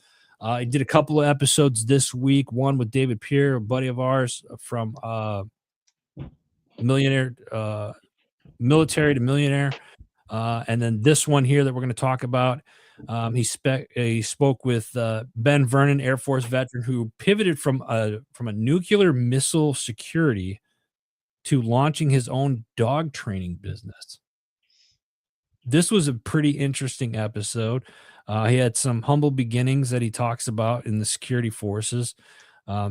He did a couple of episodes this week, one with David Pierre, a buddy of ours from Military to Millionaire. And then this one here that we're going to talk about, he spoke with Ben Vernon, Air Force veteran, who pivoted from a nuclear missile security to launching his own dog training business. This was a pretty interesting episode. He had some humble beginnings that he talks about in the security forces,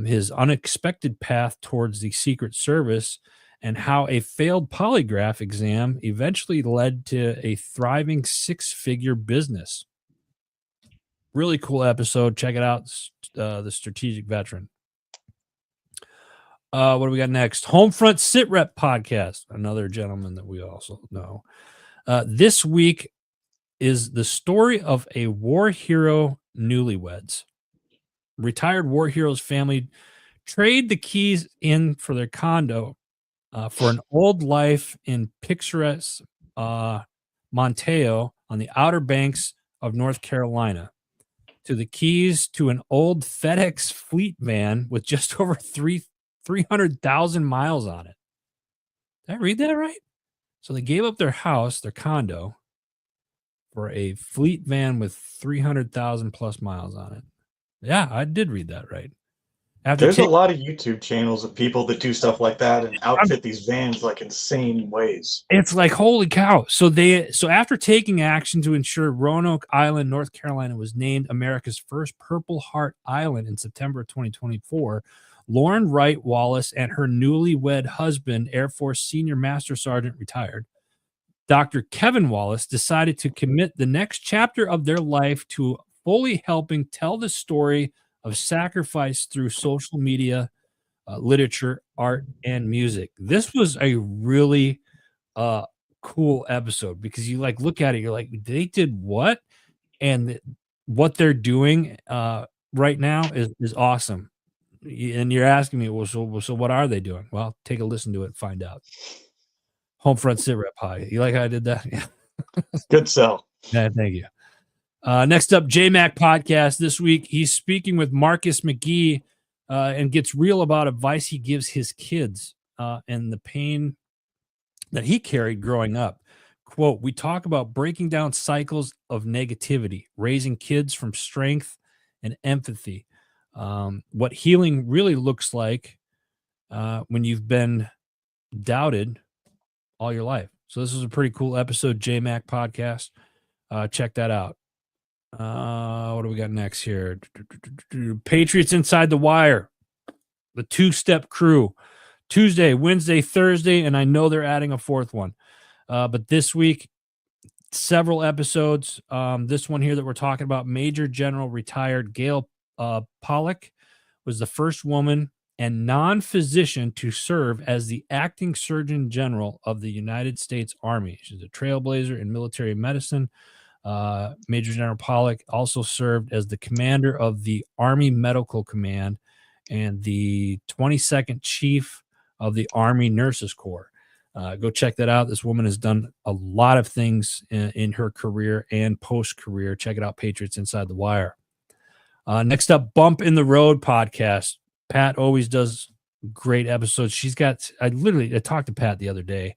his unexpected path towards the Secret Service, and how a failed polygraph exam eventually led to a thriving 6-figure business. Really cool episode. Check it out. The Strategic Veteran. What do we got next? Homefront Sit Rep Podcast. Another gentleman that we also know. This week is the story of a war hero newlyweds. Retired war hero's family trade the keys in for their condo for an old life in picturesque Monteo on the Outer Banks of North Carolina. to the keys to an old FedEx fleet van with just over 300,000 miles on it. Did I read that right? So they gave up their house, their condo, for a fleet van with 300,000 plus miles on it. Yeah, I did read that right. There's a lot of YouTube channels of people that do stuff like that and I'm- outfit these vans like insane ways. It's like, holy cow. So after taking action to ensure Roanoke Island, North Carolina was named America's first Purple Heart Island in September of 2024, Lauren Wright Wallace and her newlywed husband, Air Force Senior Master Sergeant retired, Dr. Kevin Wallace, decided to commit the next chapter of their life to fully helping tell the story of sacrifice through social media, literature, art, and music. This was a really cool episode because you like look at it, you're like, they did what? And what they're doing right now is awesome. And you're asking me, well, so what are they doing? Well, take a listen to it and find out. Homefront sit rep high. You like how I did that? Yeah. Good sell. Yeah, thank you. Next up, JMac podcast this week. He's speaking with Marcus McGee and gets real about advice he gives his kids and the pain that he carried growing up. Quote, we talk about breaking down cycles of negativity, raising kids from strength and empathy. What healing really looks like when you've been doubted all your life. So this is a pretty cool episode, JMac podcast. Check that out. What do we got next here? Patriots Inside the Wire, the two-step crew, Tuesday, Wednesday, Thursday, and I know they're adding a fourth one. But this week, several episodes. This one here that we're talking about, Major General retired Gail Pollock was the first woman and non-physician to serve as the acting Surgeon General of the United States Army. She's a trailblazer in military medicine. Major General Pollock also served as the commander of the Army Medical Command and the 22nd Chief of the Army Nurses Corps. Go check that out. This woman has done a lot of things in her career and post-career. Check it out, Patriots Inside the Wire. Next up, Bump in the Road podcast. Pat always does great episodes. I talked to Pat the other day,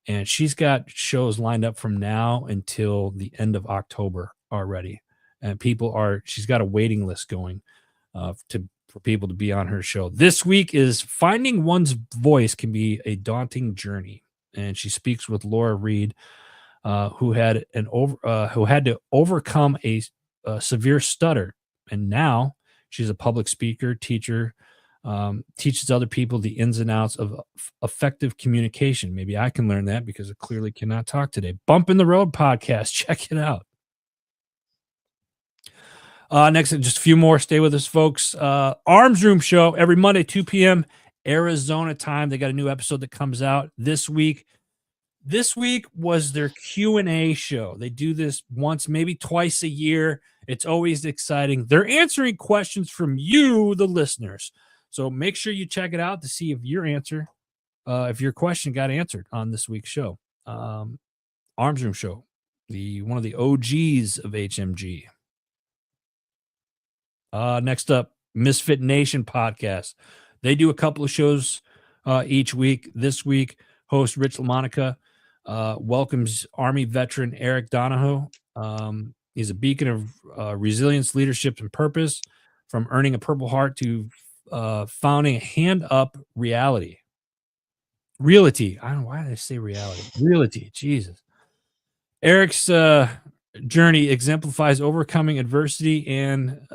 and she's got shows lined up from now until the end of October already. And she's got a waiting list going for people to be on her show. This week is finding one's voice can be a daunting journey. And she speaks with Laura Reed, who had to overcome a severe stutter. And now she's a public speaker, teacher, teaches other people the ins and outs of effective communication. Maybe I can learn that because I clearly cannot talk today. Bump in the Road podcast. Check it out. Next, just a few more. Stay with us, folks. Arms Room Show every Monday, 2 p.m. Arizona time. They got a new episode that comes out this week. This week was their Q&A show. They do this once, maybe twice a year. It's always exciting. They're answering questions from you, the listeners. So make sure you check it out to see if if your question got answered on this week's show. Arms Room Show, one of the OGs of HMG. Next up, Misfit Nation podcast. They do a couple of shows each week. This week, host Rich LaMonica welcomes Army veteran Eric Donahoe. He's a beacon of resilience, leadership, and purpose, from earning a Purple Heart to founding Hand Up Reality. I don't know why did I say reality. Realty, Jesus. Eric's journey exemplifies overcoming adversity and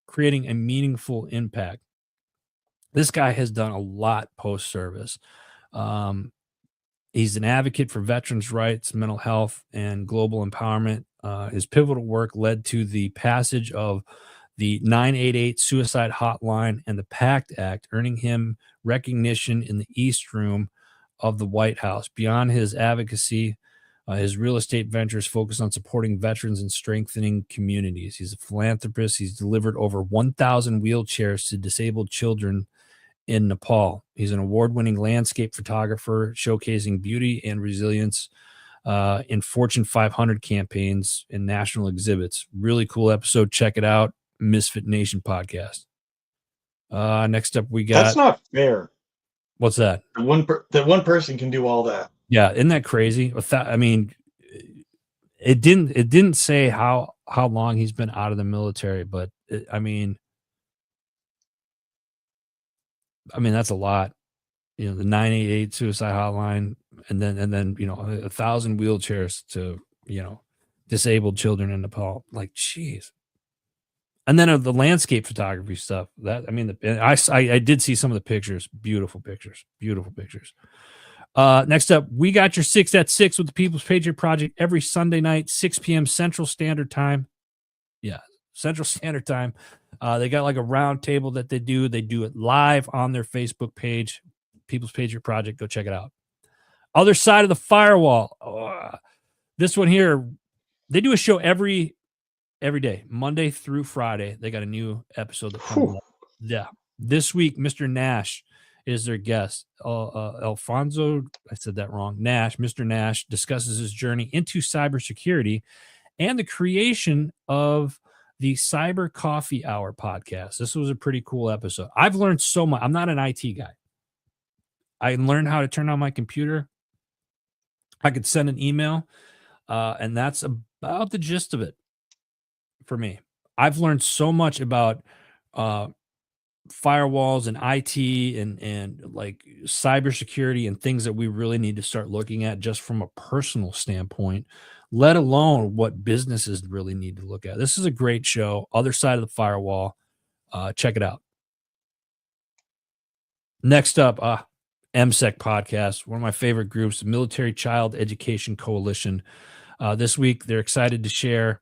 creating a meaningful impact. This guy has done a lot post-service. He's an advocate for veterans' rights, mental health, and global empowerment. His pivotal work led to the passage of the 988 suicide hotline and the PACT Act, earning him recognition in the East Room of the White House. Beyond his advocacy, his real estate ventures focus on supporting veterans and strengthening communities. He's a philanthropist. He's delivered over 1,000 wheelchairs to disabled children in Nepal. He's an award-winning landscape photographer, showcasing beauty and resilience in Fortune 500 campaigns and national exhibits. Really cool episode. Check it out. Misfit Nation podcast. Next up, we That's got not fair. what's that? That one person can do all that. Yeah, isn't that crazy? I mean, it didn't say how long he's been out of the military, but I mean that's a lot. You know, the 988 suicide hotline, and then 1,000 wheelchairs to disabled children in Nepal. Like, jeez. And then the landscape photography stuff. That I did see some of the pictures. Beautiful pictures. Beautiful pictures. Next up, we got your 6 at 6 with the People's Patriot Project every Sunday night, 6 p.m. Central Standard Time. Yeah, Central Standard Time. They got like a round table that they do. They do it live on their Facebook page, People's Patriot Project. Go check it out. Other side of the firewall. This one here, they do a show every day, Monday through Friday. They got a new episode that comes up. Yeah. This week, Mr. Nash is their guest. Alfonso, I said that wrong. Nash, Mr. Nash discusses his journey into cybersecurity and the creation of the Cyber Coffee Hour podcast. This was a pretty cool episode. I've learned so much. I'm not an IT guy. I learned how to turn on my computer. I could send an email, and that's about the gist of it for me. I've learned so much about firewalls and IT and like cybersecurity and things that we really need to start looking at just from a personal standpoint, let alone what businesses really need to look at. This is a great show. Other Side of the Firewall. Check it out. Next up, MSEC podcast, one of my favorite groups, the Military Child Education Coalition. This week, they're excited to share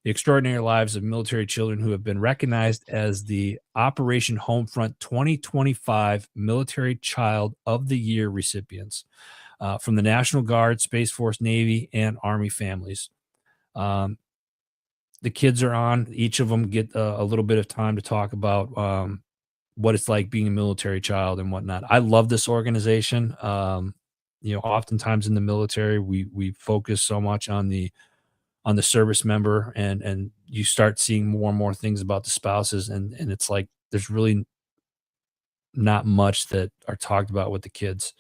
the extraordinary lives of military children who have been recognized as the Operation Homefront 2025 Military Child of the Year recipients from the National Guard, Space Force, Navy, and Army families. The kids are on. Each of them get a little bit of time to talk about what it's like being a military child and whatnot. I love this organization. Oftentimes in the military, we focus so much on the service member, and you start seeing more and more things about the spouses, and it's like there's really not much that are talked about with the kids.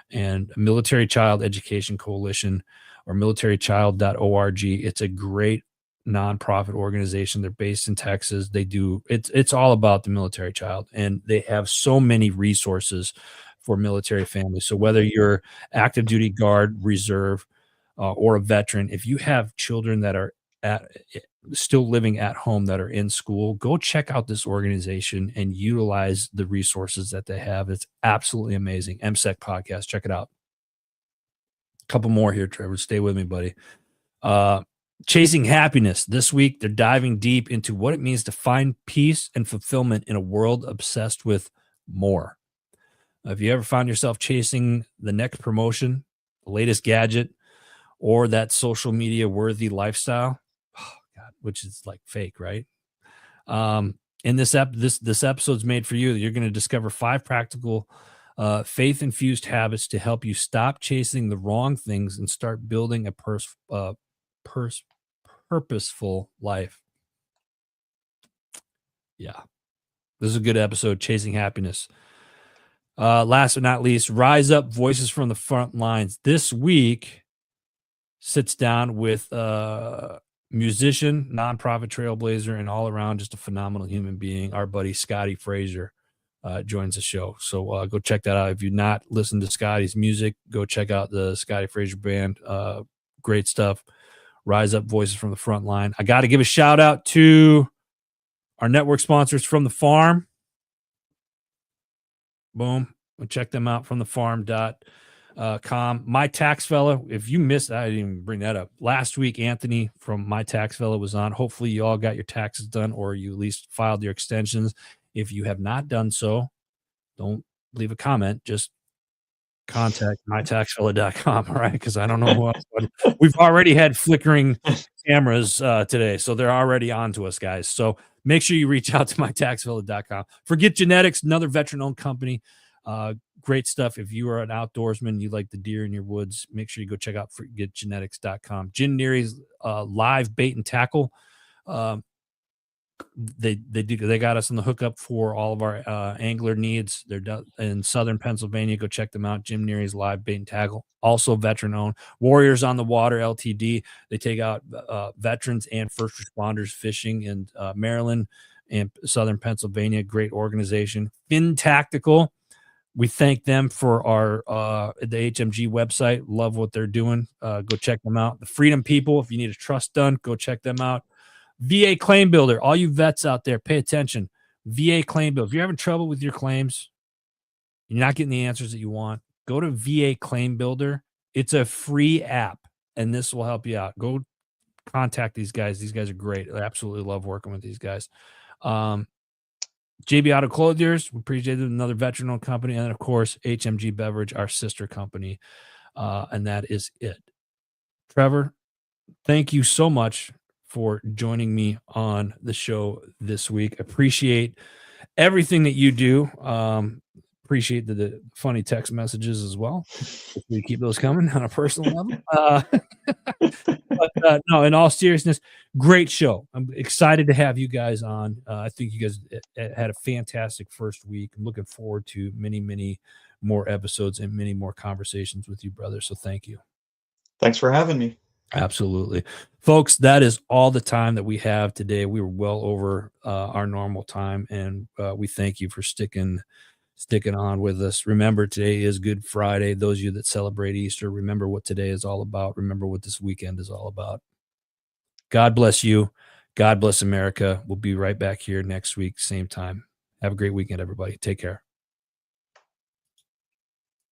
And Military Child Education Coalition, or militarychild.org, it's a great nonprofit organization. They're based in Texas. It's all about the military child, and they have so many resources for military families. So whether you're active duty, guard, reserve, or a veteran, if you have children that are still living at home that are in school, go check out this organization and utilize the resources that they have. It's absolutely amazing. MSEC podcast, check it out. A couple more here, Trevor. Stay with me, buddy. Chasing Happiness. This week, they're diving deep into what it means to find peace and fulfillment in a world obsessed with more. If you ever found yourself chasing the next promotion, the latest gadget, or that social media worthy lifestyle, which is like fake, right? In this episode's made for you. You're going to discover 5 practical faith infused habits to help you stop chasing the wrong things and start building a purposeful life. Yeah, this is a good episode. Chasing Happiness. Last but not least, Rise Up, Voices from the Front Lines. This week sits down with musician, nonprofit trailblazer, and all around just a phenomenal human being. Our buddy Scotty Frazier joins the show. So go check that out. If you've not listened to Scotty's music, go check out the Scotty Frazier band. Great stuff. Rise Up, Voices from the Front Line. I got to give a shout out to our network sponsors, From the Farm. Boom. Check them out, from the farm.com. My Tax Fella, if you missed, I didn't even bring that up. Last week, Anthony from My Tax Fella was on. Hopefully you all got your taxes done, or you at least filed your extensions. If you have not done so, don't leave a comment. Just contact mytaxfella.com. All right. Because I don't know who else. We've already had flickering cameras today. So they're already on to us, guys. So make sure you reach out to mytaxfella.com. Forget Genetics, another veteran owned company. Great stuff. If you are an outdoorsman, you like the deer in your woods, make sure you go check out forgetgenetics.com. Jin Neary's live bait and tackle they got us on the hookup for all of our angler needs. They're in Southern Pennsylvania. Go check them out. Jim Neary's Live Bait and Tackle, also veteran owned. Warriors on the Water Ltd. They take out veterans and first responders fishing in Maryland and Southern Pennsylvania. Great organization. Fin Tactical. We thank them for the HMG website. Love what they're doing. Go check them out. The Freedom People. If you need a trust done, go check them out. VA Claim Builder. All you vets out there, pay attention. VA Claim Builder. If you're having trouble with your claims, you're not getting the answers that you want, go to VA Claim Builder. It's a free app, and this will help you out. Go contact these guys. These guys are great. I absolutely love working with these guys. JB Auto Clothiers, we appreciate it. Another veteran-owned company. And then, of course, HMG Beverage, our sister company. And that is it. Trevor, thank you so much for joining me on the show this week. Appreciate everything that you do. Appreciate the funny text messages as well. We keep those coming on a personal level. But no, in all seriousness, great show. I'm excited to have you guys on. I think you guys had a fantastic first week. I'm looking forward to many, many more episodes and many more conversations with you, brother. So thank you. Thanks for having me. Absolutely. Folks, that is all the time that we have today. We were well over our normal time, and we thank you for sticking on with us. Remember, today is Good Friday. Those of you that celebrate Easter, remember what today is all about. Remember what this weekend is all about. God bless you. God bless America. We'll be right back here next week, same time. Have a great weekend, everybody. Take care.